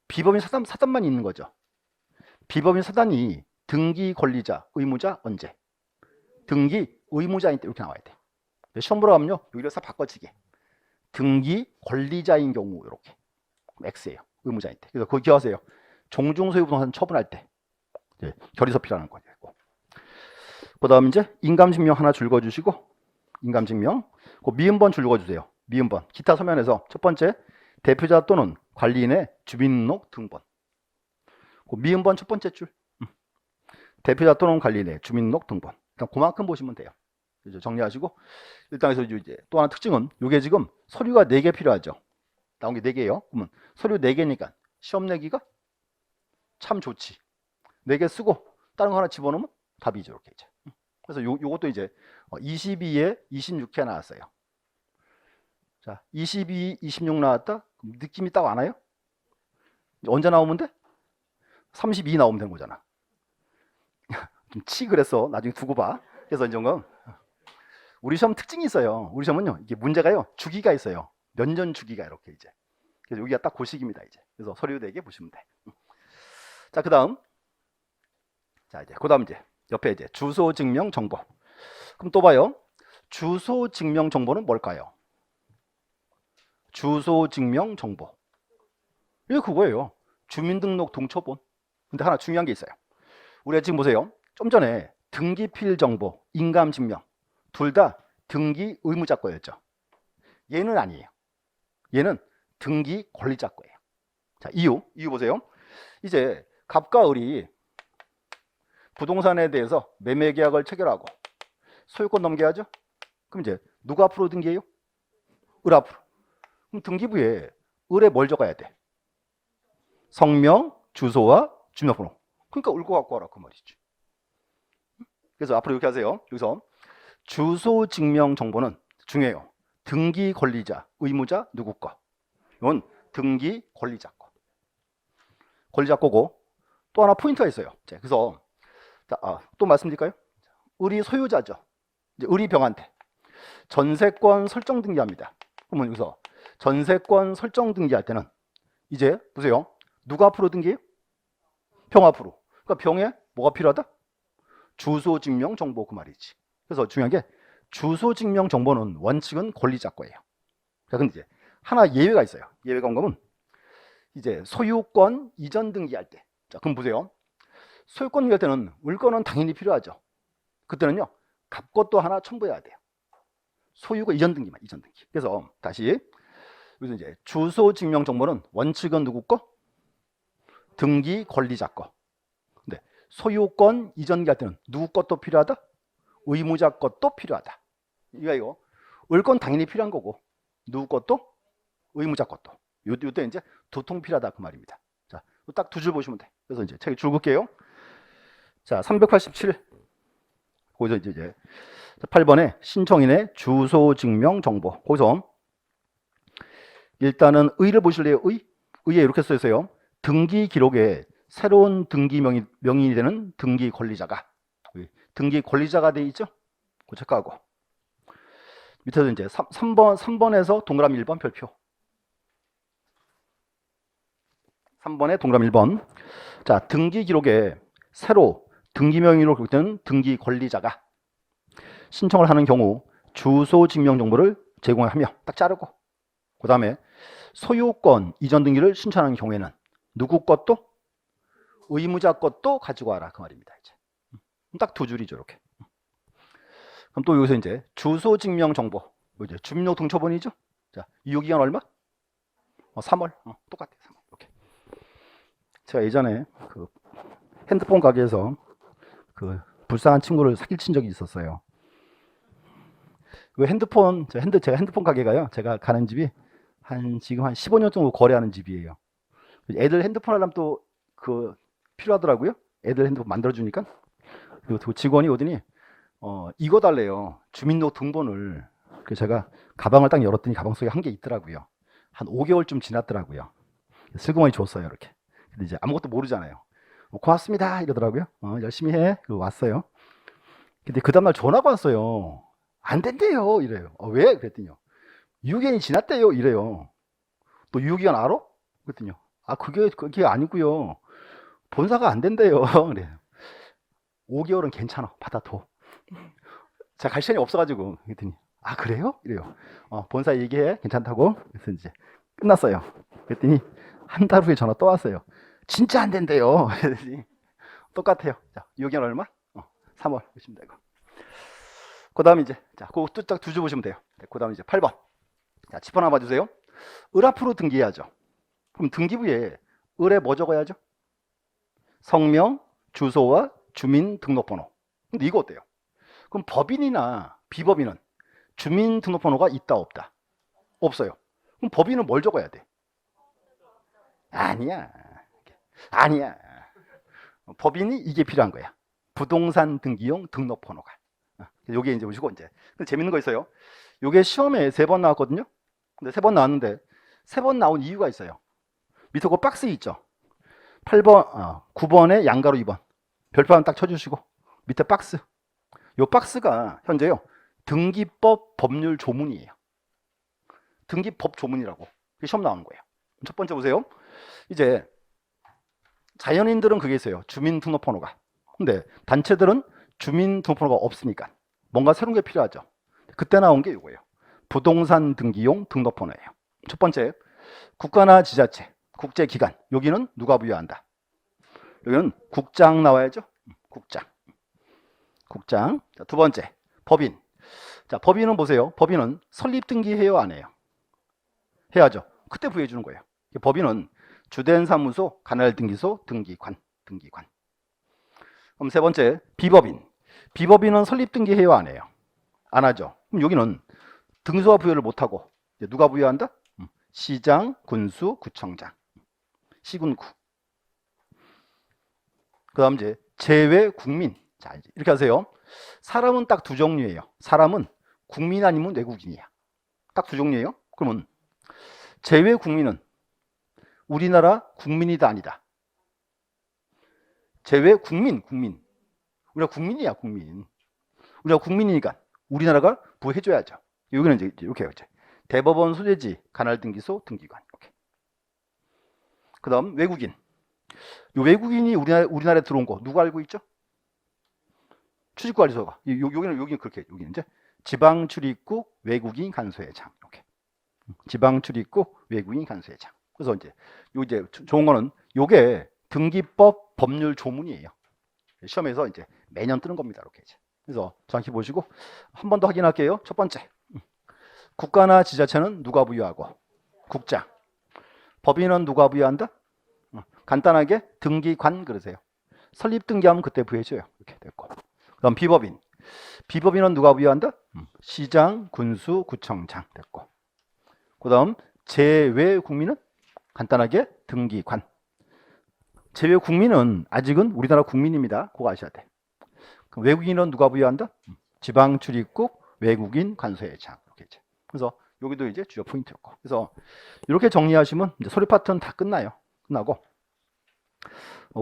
비법인 사단만 있는 거죠. 비법인 사단이 등기 권리자, 의무자 언제? 등기 의무자인 때 이렇게 나와야 돼. 시험 보러 가면요. 여기를 싹 바꿔치게. 등기 권리자인 경우 이렇게. X예요. 의무자인 때. 그래서 그거 기억하세요. 종중 소유 부동산 처분할 때 결의서 필요한 거예요. 그다음 이제 인감증명 하나 줄 거주시고 인감증명. 그 미음번 줄 거주세요. 미음번. 기타 서면에서 첫 번째 대표자 또는 관리인의 주민등록 등본. 그 미음번 첫 번째 줄. 대표자 또는 관리인의 주민등록 등본. 일단 그만큼 보시면 돼요. 이제 정리하시고 일단 그래서 이제 또 하나 특징은 이게 지금 서류가 4개 필요하죠. 나온 게 4개예요. 그러면 서류 4개니까 시험 내기가 참 좋지. 4개 쓰고 다른 거 하나 집어넣으면 답이죠. 이렇게 이제. 그래서 요것도 이제 22에 26회 나왔어요. 자, 22, 26 나왔다? 그럼 느낌이 딱 안 와요? 언제 나오면 돼? 32 나오면 되는 거잖아. 좀 치 그랬어. 나중에 두고 봐. 그래서 이런 건 우리 시험 특징이 있어요. 우리 시험은요. 이게 문제가요. 주기가 있어요. 몇 년 주기가 이렇게 이제. 그래서 여기가 딱 고식입니다, 이제. 그래서 서류 4개 보시면 돼. 자, 그다음 이제 옆에 이제 주소 증명 정보. 그럼 또 봐요. 주소 증명 정보는 뭘까요? 주소 증명 정보. 이게 그거예요. 주민등록 동초본. 근데 하나 중요한 게 있어요. 우리가 지금 보세요. 좀 전에 등기필 정보, 인감 증명 둘 다 등기 의무자 거였죠. 얘는 아니에요. 얘는 등기 권리자 거예요. 자, 이유 보세요. 이제 갑과 을이 부동산에 대해서 매매 계약을 체결하고 소유권 넘겨야죠. 그럼 이제 누가 앞으로 등기해요? 을 앞으로. 그럼 등기부에 을에 뭘 적어야 돼? 성명, 주소와 주민번호. 그러니까 을 거 갖고 와라 그 말이지. 그래서 앞으로 이렇게 하세요. 여기서 주소 증명 정보는 중요해요. 등기 권리자, 의무자 누구 거. 이건 등기 권리자 거. 권리자 거고 또 하나 포인트가 있어요. 자, 그래서 또 말씀드릴까요? 을이 소유자죠. 이제 을이 병한테 전세권 설정 등기합니다. 그러면 여기서 전세권 설정 등기할 때는 이제 보세요. 누가 앞으로 등기해요? 병 앞으로. 그러니까 병에 뭐가 필요하다? 주소 증명 정보 그 말이지. 그래서 중요한 게 주소 증명 정보는 원칙은 권리자 거예요. 자, 근데 이제 하나 예외가 있어요. 예외가 뭔가면 이제 소유권 이전 등기할 때. 자, 그럼 보세요. 소유권 등기할 때는 물건은 당연히 필요하죠. 그때는요, 갑것도 하나 첨부해야 돼요. 소유권 이전 등기만, 이전 등기. 그래서 다시 여기서 이제 주소 증명 정보는 원칙은 누구 거? 등기 권리자 거. 근데 소유권 이전 등기할 때는 누구 것도 필요하다? 의무자 것도 필요하다. 이거 을건 당연히 필요한 거고 누구 것도 의무자 것도. 요때 이제 두통 필요하다 그 말입니다. 자, 딱 두 줄 보시면 돼. 그래서 이제 책에 줄 긋게요. 자, 387. 거기서 이제 8번에 신청인의 주소 증명 정보. 거기서 일단은 의를 보실래요? 의에 이렇게 써 있어요. 등기 기록에 새로운 등기 명인이 되는 등기 권리자가 등기 권리자가 돼 있죠? 그거 체크하고 밑에도 이제 3번에서 동그라미 1번 별표. 3번에 동그라미 1번. 자, 등기 기록에 새로 등기 명의로 기록되는 등기 권리자가 신청을 하는 경우 주소 증명 정보를 제공하며 딱 자르고 그 다음에 소유권 이전 등기를 신청하는 경우에는 누구 것도 의무자 것도 가지고 와라 그 말입니다. 이제 딱 두 줄이죠 이렇게. 그럼 또 여기서 이제 주소 증명 정보 이제 주민등록 등초본이죠. 자, 유효기간 얼마? 3월. 똑같아요. 3월. 이렇게. 제가 예전에 그 핸드폰 가게에서 그 불쌍한 친구를 사기친 적이 있었어요. 그 제가 핸드폰 가게가요. 제가 가는 집이 지금 한 15년 정도 거래하는 집이에요. 애들 핸드폰 하려면 또 그 필요하더라고요. 애들 핸드폰 만들어주니까. 그리고 직원이 오더니 이거 달래요. 주민등록 등본을. 그래서 제가 가방을 딱 열었더니 가방 속에 한 게 있더라고요. 한 5개월쯤 지났더라고요. 슬그머니 줬어요 이렇게. 근데 이제 아무것도 모르잖아요. 고맙습니다 이러더라고요. 열심히 해. 그리고 왔어요. 근데 그 다음날 전화가 왔어요. 안 된대요 이래요. 왜? 그랬더니요. 유효기간이 지났대요 이래요. 또 유효기간 알아? 그랬더니요. 그게 아니고요. 본사가 안 된대요. 그래요. 5개월은 괜찮아. 받아둬. 제가 갈 시간이 없어가지고 그랬더니 그래요? 이래요. 본사 얘기해. 괜찮다고. 그래서 이제 끝났어요. 그랬더니 한 달 후에 전화 또 왔어요. 진짜 안 된대요. 똑같아요. 자, 유효기간 얼마? 3월 보시면 되고. 그 다음에 이제 그거 딱 두 줄 보시면 돼요. 그 다음에 이제 8번. 자, 짚어 놔봐 주세요. 을 앞으로 등기해야죠. 그럼 등기부에 을에 뭐 적어야죠? 성명, 주소와 주민등록번호. 근데 이거 어때요? 그럼 법인이나 비법인은 주민등록번호가 있다 없다? 없어요. 그럼 법인은 뭘 적어야 돼? 아니야. 법인이 이게 필요한 거야. 부동산 등기용 등록번호가. 요게 이제 보시고 이제 재밌는 거 있어요. 요게 시험에 3번 나왔거든요. 근데 3번 나왔는데 3번 나온 이유가 있어요. 밑에 그 박스 있죠. 8번, 9번에 양가로 2번. 별표 하나 딱 쳐주시고 밑에 박스. 요 박스가 현재요. 등기법 법률 조문이에요. 등기법 조문이라고. 시험 나오는 거예요. 첫 번째 보세요. 이제 자연인들은 그게 있어요. 주민등록번호가. 근데 단체들은 주민등록번호가 없으니까 뭔가 새로운 게 필요하죠. 그때 나온 게 이거예요. 부동산 등기용 등록번호예요. 첫 번째, 국가나 지자체, 국제기관. 여기는 누가 부여한다? 여기는 국장 나와야죠. 국장. 자, 두 번째, 법인. 자, 법인은 보세요. 법인은 설립 등기해요, 안 해요? 해야죠. 그때 부여해 주는 거예요. 법인은 주된 사무소, 관할 등기소, 등기관. 그럼 세 번째, 비법인. 비법인은 설립 등기해요, 안 해요? 안 하죠. 그럼 여기는 등소와 부여를 못 하고 누가 부여한다? 시장, 군수, 구청장. 시군구. 그 다음 이제 제외 국민. 자, 이제 이렇게 하세요. 사람은 딱 두 종류예요. 사람은 국민 아니면 외국인이야. 딱 두 종류예요. 그러면 제외 국민은 우리나라 국민이다 아니다. 제외 국민. 우리가 국민이야, 국민. 우리가 국민이니까 우리나라가 부해줘야죠. 여기는 이제 이렇게 해요. 대법원 소재지, 관할 등기소, 등기관. 이렇게. 그 다음 외국인. 이 외국인이 우리나라에 들어온 거 누가 알고 있죠? 출입관리소가. 여기는 그렇게 해요. 여기는 이제 지방 출입국 외국인 간소회장. 이렇게. 지방 출입국 외국인 간소회장. 그래서 이제 좋은 거는 요게 등기법 법률 조문이에요. 시험에서 이제 매년 뜨는 겁니다. 이렇게 이제. 그래서 정확히 보시고 한 번 더 확인할게요. 첫 번째. 국가나 지자체는 누가 부여하고? 국장. 법인은 누가 부여한다? 간단하게 등기관 그러세요. 설립 등기하면 그때 부여해줘요. 이렇게 됐고. 그다음 비법인. 비법인은 누가 부여한다? 시장, 군수, 구청장 됐고. 그다음 제외 국민은 간단하게 등기관. 제외 국민은 아직은 우리나라 국민입니다. 그거 아셔야 돼. 그럼 외국인은 누가 부여한다? 지방 출입국 외국인 관소회장. 이렇게 이제. 그래서 여기도 이제 주요 포인트였고. 그래서 이렇게 정리하시면 이제 서류 파트는 다 끝나요. 끝나고.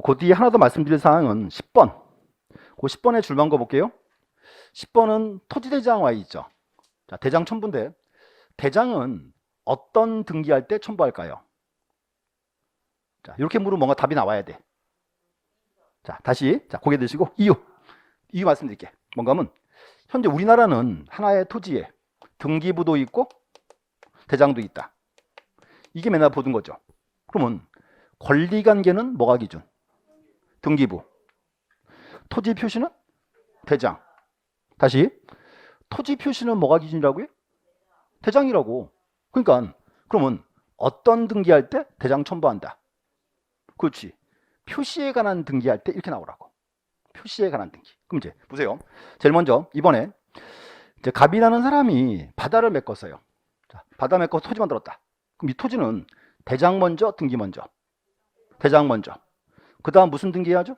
그 뒤에 하나 더 말씀드릴 사항은 10번. 그 10번에 줄만 거 볼게요. 10번은 토지대장 와 있죠. 자, 대장 첨부인데 대장은 어떤 등기할 때 첨부할까요? 자, 이렇게 물으면 뭔가 답이 나와야 돼. 자, 다시 고개 드시고 이유 말씀드릴게. 뭔가 하면 현재 우리나라는 하나의 토지에 등기부도 있고 대장도 있다. 이게 맨날 보던 거죠. 그러면 권리관계는 뭐가 기준? 등기부. 토지 표시는 대장. 다시 토지 표시는 뭐가 기준이라고요? 대장이라고. 그러니까 그러면 어떤 등기할 때 대장 첨부한다. 그렇지. 표시에 관한 등기할 때 이렇게 나오라고. 표시에 관한 등기. 그럼 이제 보세요. 제일 먼저 이번에 이제 갑이라는 사람이 바다를 메꿨어요. 자, 바다 메꿔 토지 만들었다. 그럼 이 토지는 대장 먼저, 등기 먼저. 대장 먼저. 그 다음 무슨 등기해야죠?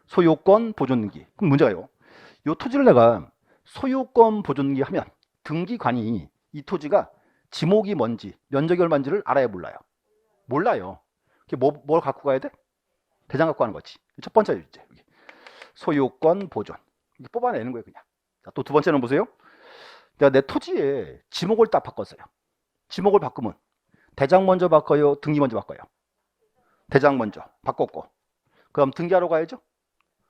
소유권 보존 등기. 그럼 문제가요. 이 토지를 내가 소유권 보존 등기 하면 등기관이 이 토지가 지목이 뭔지, 면적이 얼마인지를 알아야 몰라요. 몰라요. 뭘 갖고 가야 돼? 대장 갖고 가는 거지. 첫 번째 이제 소유권 보존. 이렇게 뽑아내는 거예요, 그냥. 자, 또 두 번째는 보세요. 내가 내 토지에 지목을 딱 바꿨어요. 지목을 바꾸면 대장 먼저 바꿔요, 등기 먼저 바꿔요? 대장 먼저 바꿨고, 그럼 등기하러 가야죠.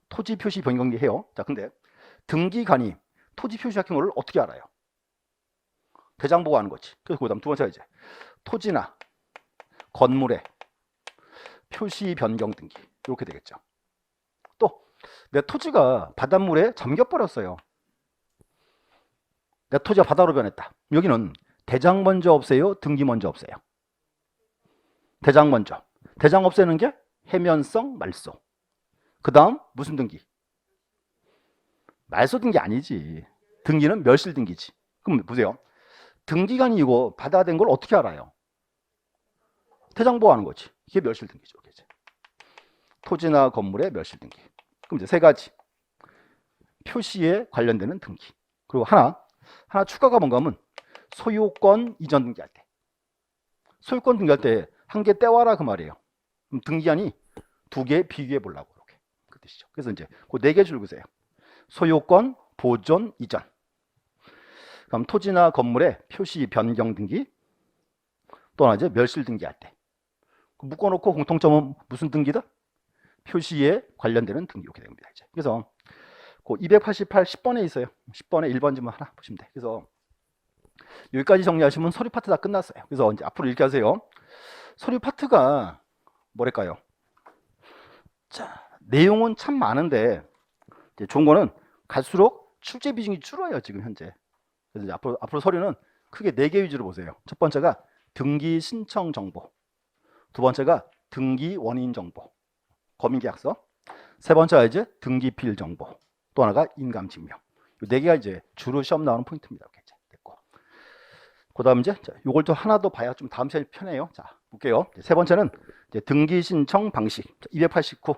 토지 표시 변경기 해요. 자, 근데 등기관이 토지 표시학행 거를 어떻게 알아요? 대장 보고 하는 거지. 그래서 그다음 두 번째가 이제 토지나 건물의 표시 변경 등기. 이렇게 되겠죠. 또 내 토지가 바닷물에 잠겨버렸어요. 내 토지가 바다로 변했다. 여기는 대장 먼저 없애요, 등기 먼저 없애요? 대장 먼저. 대장 없애는 게 해면성 말소. 그 다음 무슨 등기? 말소 등기 아니지. 등기는 멸실 등기지. 그럼 보세요. 등기관이 이거 바다된 걸 어떻게 알아요? 대장 보호하는 거지. 이게 멸실 등기죠. 이제. 토지나 건물의 멸실 등기. 그럼 이제 세 가지. 표시에 관련되는 등기. 그리고 하나 추가가 뭔가 하면 소유권 이전 등기할 때. 소유권 등기할 때 한 개 떼와라 그 말이에요. 그럼 등기관이 두 개 비교해 보려고 이렇게 그 뜻이죠. 그래서 이제 그 네 개 줄 그세요. 소유권 보존 이전. 그럼 토지나 건물의 표시 변경 등기. 또 하나 이제 멸실 등기할 때. 묶어놓고 공통점은 무슨 등기다? 표시에 관련되는 등기. 이렇게 됩니다. 이제. 그래서 그 288 10번에 있어요. 10번에 1번지만 하나 보시면 돼. 그래서 여기까지 정리하시면 서류 파트 다 끝났어요. 그래서 이제 앞으로 이렇게 하세요. 서류 파트가 뭐랄까요? 자, 내용은 참 많은데 이제 좋은 거는 갈수록 출제 비중이 줄어요. 지금 현재. 그래서 이제 앞으로 서류는 크게 4개 위주로 보세요. 첫 번째가 등기 신청 정보. 두 번째가 등기 원인 정보. 검인계약서. 세 번째가 이제 등기필 정보. 또 하나가 인감증명. 이 4개가 이제 주로 시험 나오는 포인트입니다. 이렇게 됐고. 그다음 이제 요걸 또 하나 더 봐야 좀 다음 시간이 편해요. 자, 볼게요. 세 번째는 이제 등기 신청 방식 289.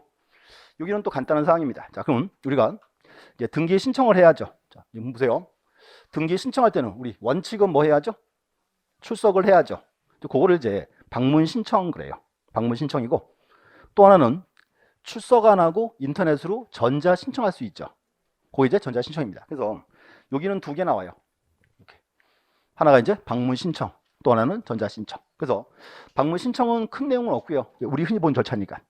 여기는 또 간단한 사항입니다. 자, 그럼 우리가 이제 등기 신청을 해야죠. 자, 보세요. 등기 신청할 때는 우리 원칙은 뭐 해야죠? 출석을 해야죠. 그거를 이제 방문 신청 그래요. 방문 신청이고, 또 하나는 출석 안 하고 인터넷으로 전자 신청할 수 있죠. 그거 이제 전자 신청입니다. 그래서 여기는 두 개 나와요. 이렇게. 하나가 이제 방문 신청, 또 하나는 전자 신청. 그래서 방문 신청은 큰 내용은 없고요. 우리 흔히 보는 절차니까.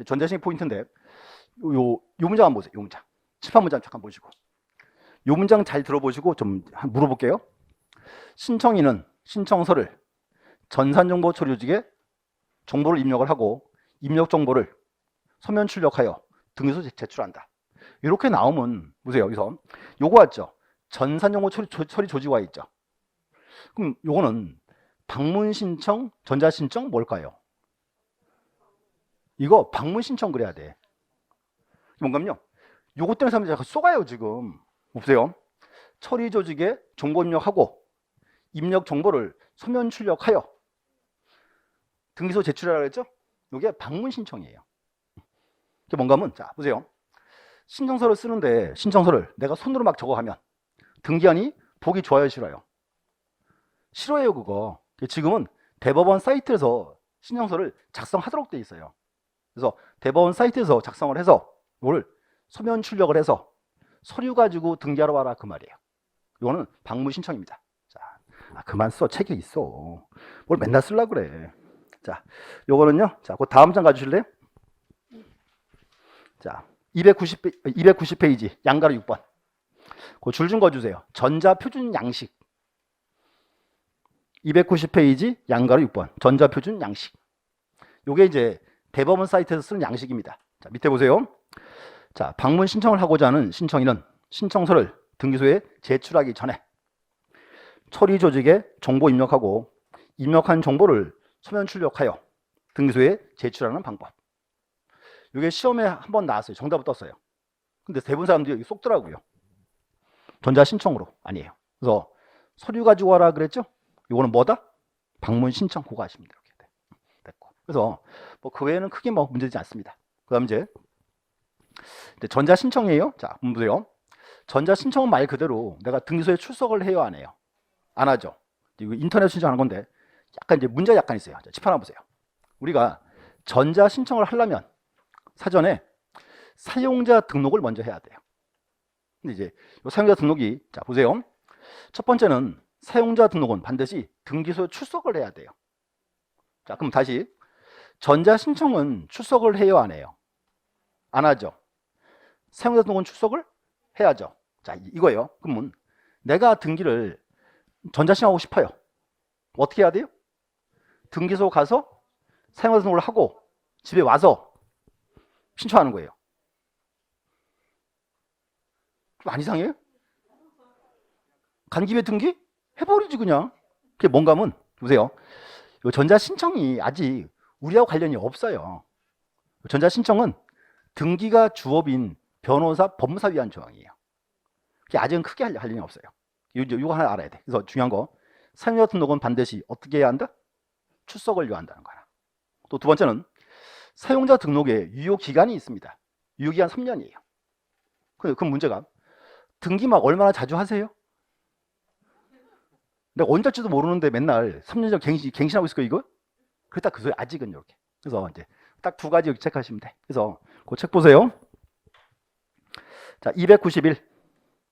전자 신청 포인트인데 요 문장 한번 보세요. 요 문장. 칠판 문장 잠깐 보시고. 요 문장 잘 들어보시고 좀 물어볼게요. 신청인은 신청서를 전산정보 처리조직에 정보를 입력을 하고 입력 정보를 서면 출력하여 등기소 제출한다. 이렇게 나오면 보세요. 여기서 요거 왔죠. 전산정보 처리 조직화 있죠. 그럼 요거는 방문 신청, 전자 신청 뭘까요? 이거 방문 신청 그래야 돼. 뭔가요? 요것 때문에 사람들이 자꾸 쏘가요 지금. 보세요. 처리 조직에 정보 입력하고 입력 정보를 서면 출력하여 등기소 제출하라고 했죠? 이게 방문 신청이에요. 이게 뭔가 하면, 자, 보세요. 신청서를 쓰는데 신청서를 내가 손으로 막 적어가면 등기관이 보기 좋아요, 싫어요? 싫어요, 그거. 지금은 대법원 사이트에서 신청서를 작성하도록 돼 있어요. 그래서 대법원 사이트에서 작성을 해서 이걸 서면 출력을 해서 서류 가지고 등기하러 와라 그 말이에요. 이거는 방문 신청입니다. 자, 그만 써. 책에 있어. 뭘 맨날 쓰려고 그래. 자, 요거는요. 자, 그 다음 장 가주실래요? 자, 290페이지 양가로 6번. 그 줄 준 거 주세요. 전자표준 양식. 290페이지 양가로 6번. 전자표준 양식. 요게 이제 대법원 사이트에서 쓰는 양식입니다. 자, 밑에 보세요. 자, 방문 신청을 하고자 하는 신청인은 신청서를 등기소에 제출하기 전에 처리 조직에 정보 입력하고 입력한 정보를 서면 출력하여 등기소에 제출하는 방법. 이게 시험에 한번 나왔어요. 정답을 떴어요. 근데 대부분 사람들이 여기 쏙더라고요. 전자 신청으로 아니에요. 그래서 서류 가지고 와라 그랬죠? 이거는 뭐다? 방문 신청 그거 하십니다. 이렇게 됐고. 그래서 뭐 그 외에는 크게 뭐 문제되지 않습니다. 그다음 이제 전자 신청이에요. 자, 보세요. 전자 신청은 말 그대로 내가 등기소에 출석을 해요, 안 해요? 안 하죠. 이거 인터넷 신청하는 건데 약간 이제 문제가 약간 있어요. 자, 집 하나 보세요. 우리가 전자 신청을 하려면 사전에 사용자 등록을 먼저 해야 돼요. 근데 이제 이 사용자 등록이, 자, 보세요. 첫 번째는 사용자 등록은 반드시 등기소에 출석을 해야 돼요. 자, 그럼 다시 전자 신청은 출석을 해요, 안 해요? 안 하죠. 사용자 등록은 출석을 해야죠. 자, 이거예요. 그러면 내가 등기를 전자 신청하고 싶어요. 어떻게 해야 돼요? 등기소 가서 사용자 등록을 하고 집에 와서 신청하는 거예요. 좀 안 이상해요? 간 김에 등기? 해버리지 그냥. 그게 뭔가 하면 보세요. 이 전자 신청이 아직 우리하고 관련이 없어요. 전자 신청은 등기가 주업인 변호사 법무사 위한 조항이에요. 그게 아직은 크게 할 관련이 없어요. 이거 하나 알아야 돼. 그래서 중요한 거, 사용자 등록은 반드시 어떻게 해야 한다? 출석을 요한다는 거야. 또 두 번째는 사용자 등록에 유효 기간이 있습니다. 유효 기간 3년이에요. 그 문제가 등기 막 얼마나 자주 하세요? 내가 언제 할지도 모르는데 맨날 3년 전 갱신하고 있을 거 이거? 그게 딱 그 소리 아직은 이렇게. 그래서 이제 딱 두 가지 여기 체크하시면 돼. 그래서 그 책 보세요. 자, 291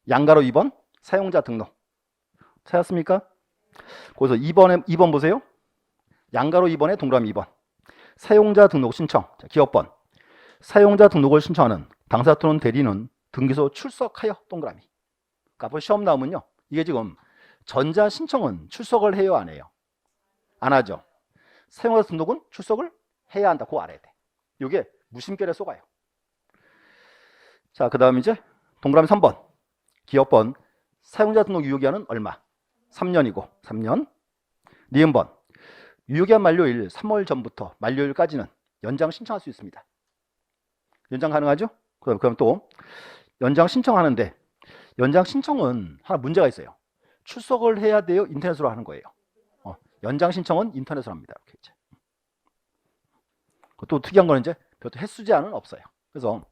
양가로 2번 사용자 등록 찾았습니까? 거기서 2번 보세요. 양가로 2번에 동그라미 2번 사용자 등록 신청. 자, 기업번 사용자 등록을 신청하는 당사 또는 대리는 등기소 출석하여 동그라미. 그러니까 시험 나오면요. 이게 지금 전자 신청은 출석을 해요, 안 해요? 안 하죠. 사용자 등록은 출석을 해야 한다. 그거 알아야 돼. 이게 무심결에 쏘가요. 자, 그 다음 이제 동그라미 3번 기업번 사용자 등록 유효기한은 얼마? 3년이고 3년. 니은번 유효기한 만료일 3월 전부터 만료일까지는 연장 신청할 수 있습니다. 연장 가능하죠? 그럼 또 연장 신청하는데 연장 신청은 하나 문제가 있어요. 출석을 해야 돼요? 인터넷으로 하는 거예요? 연장 신청은 인터넷으로 합니다. 이렇게 이제. 또 특이한 거는 이제 별도 횟수 제한은 없어요. 그래서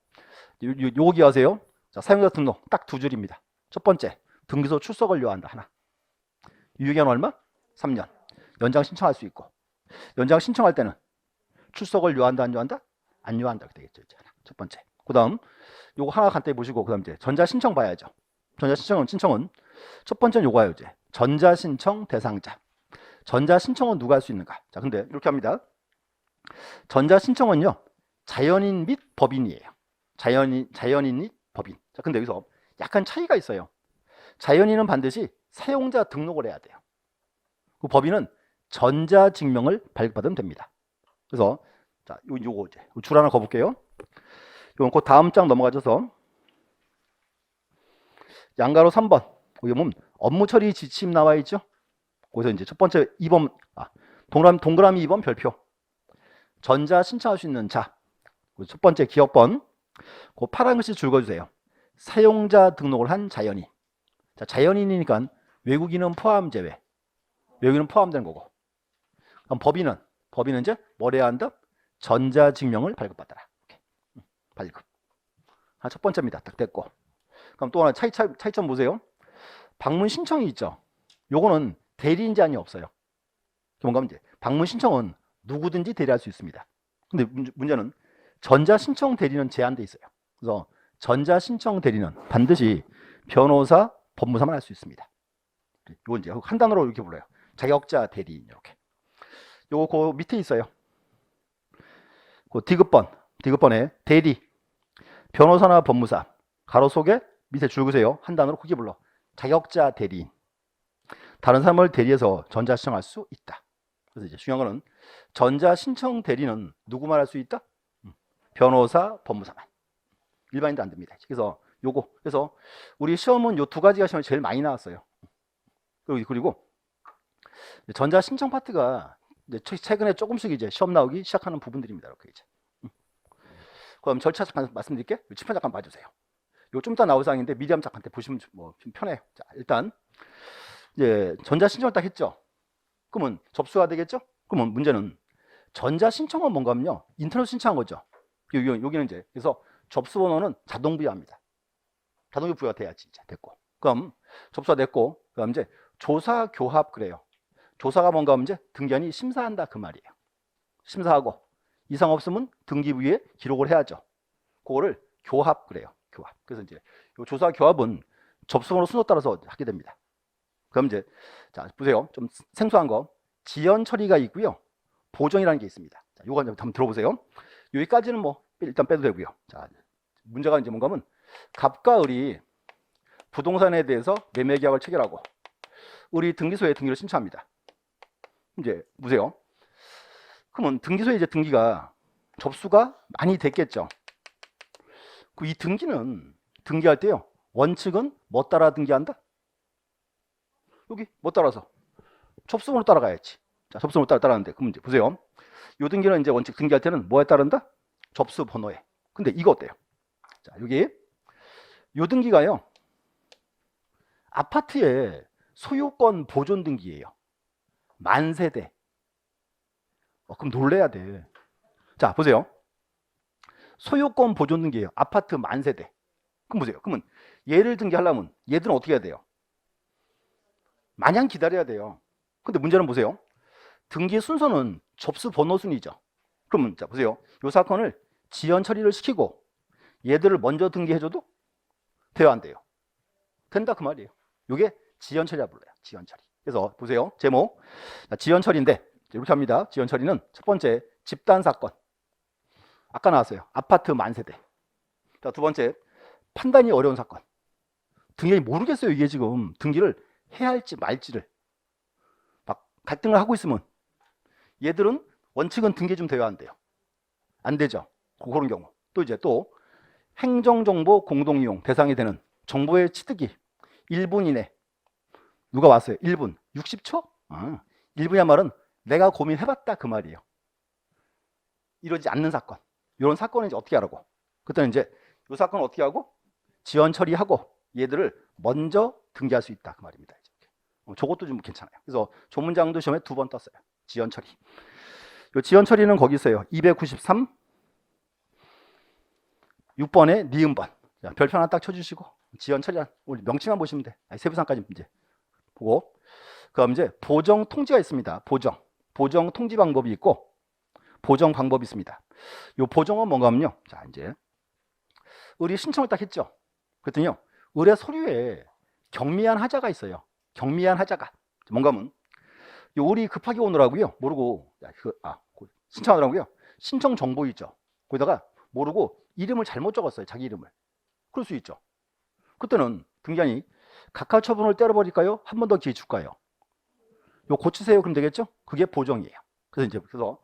요거 기억하세요. 자, 사용자 등록 딱 두 줄입니다. 첫 번째, 등기소 출석을 요한다. 하나. 유효기간 얼마? 3년. 연장 신청할 수 있고. 연장 신청할 때는 출석을 요한다, 안 요한다? 안 요한다. 이렇게 되겠죠. 이제. 첫 번째. 그 다음, 요거 하나 간단히 보시고, 그 다음 이제 전자신청 봐야죠. 전자신청은 첫 번째는 요거예요. 이제 전자신청 대상자. 전자신청은 누가 할 수 있는가? 자, 근데 이렇게 합니다. 전자신청은요, 자연인 및 법인이에요. 자연인 및 법인. 자, 근데 여기서 약간 차이가 있어요. 자연인은 반드시 사용자 등록을 해야 돼요. 그 법인은 전자증명을 발급받으면 됩니다. 그래서 자, 요거 이제 줄 하나 거볼게요. 요건 그 다음 장 넘어가셔서 양가로 3번. 여기 보면 업무 처리 지침 나와 있죠. 거기서 이제 첫 번째 2번 동그라미 2번 별표. 전자 신청할 수 있는 자. 첫 번째 기억번. 그 파란 글씨 줄 그어주세요. 사용자 등록을 한 자연인. 자, 자연인이니까 외국인은 포함 제외. 외국인은 포함된 거고. 그럼 법인은 이제 뭘 해야 한다? 전자증명을 발급받아라. 이렇게. 발급. 첫 번째입니다. 딱 됐고. 그럼 또 하나 차이점 보세요. 방문 신청이 있죠. 요거는 대리인 제한이 없어요. 뭔가 이제 방문 신청은 누구든지 대리할 수 있습니다. 근데 문제는 전자 신청 대리는 제한돼 있어요. 그래서 전자 신청 대리는 반드시 변호사, 법무사만 할 수 있습니다. 요거 이제 한 단어로 이렇게 불러요. 자격자 대리인 이렇게. 요거 그 밑에 있어요. 그 디귿번에 대리, 변호사나 법무사, 가로 속에 밑에 줄 그으세요. 한 단어로 크게 불러. 자격자 대리인. 다른 사람을 대리해서 전자 신청할 수 있다. 그래서 이제 중요한 거는 전자 신청 대리는 누구만 할 수 있다? 변호사, 법무사만. 일반인도 안 됩니다. 그래서 요거. 그래서 우리 시험은 요 두 가지가 시험이 제일 많이 나왔어요. 그리고 전자 신청 파트가 이제 최근에 조금씩 이제 시험 나오기 시작하는 부분들입니다. 이렇게 이제. 그럼 절차 잠깐 말씀드릴게요. 칠판 잠깐 봐주세요. 이거 좀 이따 나올 사항인데 미리 한번 잠깐 보시면 뭐 좀 편해요. 자, 일단 이제 전자 신청을 딱 했죠. 그러면 접수가 되겠죠? 그러면 문제는 전자 신청은 뭔가 하면요, 인터넷 신청한 거죠. 여기는 이제 그래서 접수 번호는 자동 부여합니다. 자동 부여가 돼야지 이제 됐고. 그럼 접수가 됐고, 그다음 이제 조사 교합 그래요. 조사가 뭔가 하면 이제 등기관이 심사한다 그 말이에요. 심사하고 이상 없으면 등기부에 기록을 해야죠. 그거를 교합 그래요. 교합. 그래서 이제 요 조사 교합은 접수번호 순서 따라서 하게 됩니다. 그럼 이제 자 보세요. 좀 생소한 거 지연 처리가 있고요. 보정이라는 게 있습니다. 자, 요거 한번 들어보세요. 여기까지는 뭐 일단 빼도 되고요. 자, 문제가 이제 뭔가 하면 갑과 을이 부동산에 대해서 매매 계약을 체결하고 을이 등기소에 등기를 신청합니다. 이제 보세요. 그러면 등기소에 이제 등기가 접수가 많이 됐겠죠. 그 이 등기는 등기할 때요. 원칙은 뭐 따라 등기한다? 여기 뭐 따라서 접수번호 따라가야지. 자, 접수번호 따라가는데 그럼 이제 보세요. 요 등기는 이제 원칙 등기할 때는 뭐에 따른다? 접수번호에. 근데 이거 어때요? 자, 여기 요 등기가요. 아파트의 소유권 보존 등기예요. 만세대. 그럼 놀래야 돼. 자, 보세요. 소유권 보존 등기예요. 아파트 만세대. 그럼 보세요. 그러면 얘를 등기하려면 얘들은 어떻게 해야 돼요? 마냥 기다려야 돼요. 근데 문제는 보세요. 등기 순서는 접수 번호 순이죠. 그러면 자 보세요. 이 사건을 지연 처리를 시키고 얘들을 먼저 등기해줘도 돼요, 안 돼요? 된다 그 말이에요. 이게 지연 처리라 불러요. 지연 처리. 그래서 보세요. 제목 지연 처리인데 이렇게 합니다. 지연 처리는 첫 번째 집단 사건. 아까 나왔어요. 아파트 만세대. 자, 두 번째 판단이 어려운 사건. 등기관이 모르겠어요. 이게 지금 등기를 해야 할지 말지를 막 갈등을 하고 있으면 얘들은 원칙은 등기 좀 돼야 안 돼요. 안 되죠. 그런 경우. 또 이제 또 행정정보 공동이용 대상이 되는 정보의 취득이 1분 이내. 누가 왔어요? 1분. 60초? 1분이란 말은 내가 고민해봤다 그 말이에요. 이러지 않는 사건. 이런 사건은 이제 어떻게 하라고? 그때는 이제 이 사건을 어떻게 하고? 지연 처리하고 얘들을 먼저 등기할 수 있다 그 말입니다. 저것도 좀 괜찮아요. 그래서 조문장도 시험에 2번 떴어요. 지연 처리. 요 지연 처리는 거기 있어요. 293 6번에 니은번. 자, 별표 하나 딱 쳐주시고 지연 처리한 우리 명칭만 보시면 돼. 세부상까지 문제 보고 그다음 이제 보정 통지가 있습니다. 보정 통지 방법이 있고 보정 방법이 있습니다. 요 보정은 뭔가 하면요. 자, 이제 의뢰 신청을 딱 했죠. 그랬더니요. 의뢰 서류에 경미한 하자가 있어요. 경미한 하자가 뭔가 하면 요 의뢰 급하게 오느라고요. 모르고 신청하더라고요. 신청 정보 있죠. 거기다가 모르고 이름을 잘못 적었어요. 자기 이름을. 그럴 수 있죠. 그때는 등기관이 각하 처분을 때려버릴까요? 한 번 더 기회 줄까요? 요 고치세요. 그럼 되겠죠? 그게 보정이에요. 그래서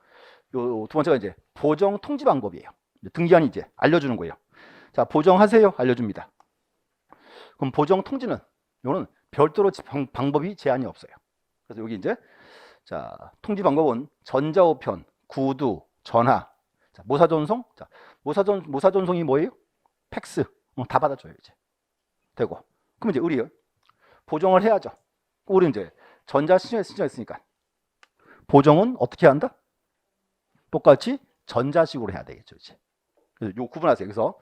요 두 번째가 이제 보정 통지 방법이에요. 등기관이 이제 알려주는 거예요. 자, 보정하세요. 알려줍니다. 그럼 보정 통지는 요는 별도로 방법이 제한이 없어요. 그래서 여기 이제 자, 통지 방법은 전자우편, 구두, 전화, 자, 모사전송. 자, 모사전송이 뭐예요? 팩스. 다 받아줘요, 이제. 되고. 그럼 이제 우리 보정을 해야죠. 우리 이제 전자 신청했으니까 보정은 어떻게 한다? 똑같이 전자식으로 해야 되겠죠, 이제. 그래서 요 구분하세요. 그래서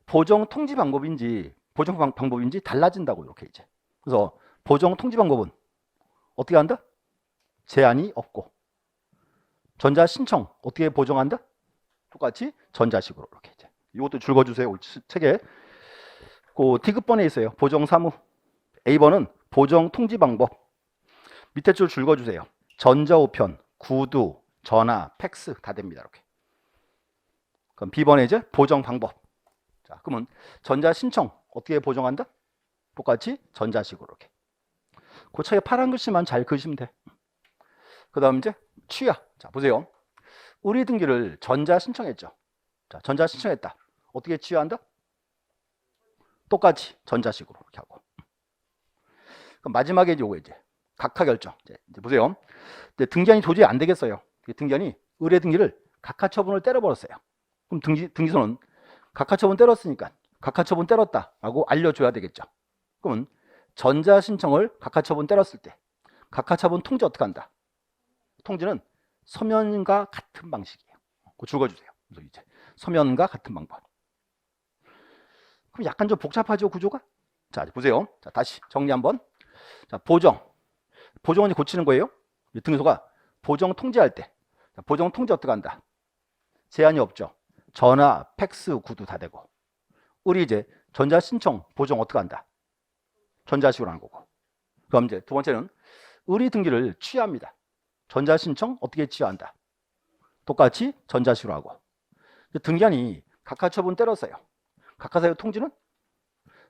보정 통지 방법인지 보정 방법인지 달라진다고 이렇게 이제. 그래서 보정 통지 방법은 어떻게 한다? 제한이 없고 전자 신청 어떻게 보정한다? 똑같이 전자식으로 이렇게 이제. 이것도 줄거주세요. 책에 그 D급번에 있어요. 보정 사무. A번은 보정 통지 방법. 밑에 줄 줄거주세요. 전자우편, 구두, 전화, 팩스 다 됩니다. 이렇게. 그럼 B번에 이제 보정 방법. 자, 그러면 전자 신청 어떻게 보정한다? 똑같이 전자식으로 이렇게. 그 차에 파란 글씨만 잘 그리시면 돼. 그 다음 이제 취하. 자, 보세요. 의뢰 등기를 전자 신청했죠. 자, 전자 신청했다. 어떻게 취하한다? 똑같이 전자식으로 이렇게 하고. 그럼 마지막에 요거 이제 각하 결정. 이제 보세요. 이제 등기관이 도저히 안 되겠어요. 등기관이 의뢰 등기를 각하 처분을 때려버렸어요. 그럼 등기소는 각하 처분 때렸으니까 각하 처분 때렸다라고 알려줘야 되겠죠. 그러면 전자 신청을 각하 처분 때렸을 때 각하 처분 통지 어떻게 한다? 통지는 서면과 같은 방식이에요. 그거 줄거주세요. 그래서 이제 서면과 같은 방법. 그럼 약간 좀 복잡하죠, 구조가? 자, 보세요. 자, 다시 정리 한번. 자, 보정은 고치는 거예요. 등기소가 보정 통지할 때 보정 통지 어떻게 한다? 제한이 없죠. 전화, 팩스, 구두 다 되고. 우리 이제 전자 신청 보정 어떻게 한다? 전자식으로 하는 거고. 그럼 이제 두 번째는 의뢰 등기를 취하합니다. 전자 신청 어떻게 취하한다? 똑같이 전자식으로 하고. 등기관이 각하 처분 때렸어요. 각하 사유 통지는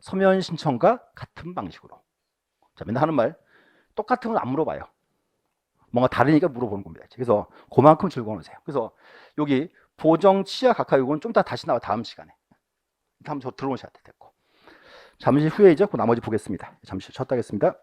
서면 신청과 같은 방식으로. 자, 맨날 하는 말 똑같은 건 안 물어봐요. 뭔가 다르니까 물어보는 겁니다. 그래서 그만큼 즐거워하세요. 그래서 여기 보정 취하 각하 요구는 좀 이따 다시 나와 다음 시간에. 한번 저 들어오셔야 될 거. 잠시 후에 이제 그 나머지 보겠습니다. 잠시 쉬었다 하겠습니다.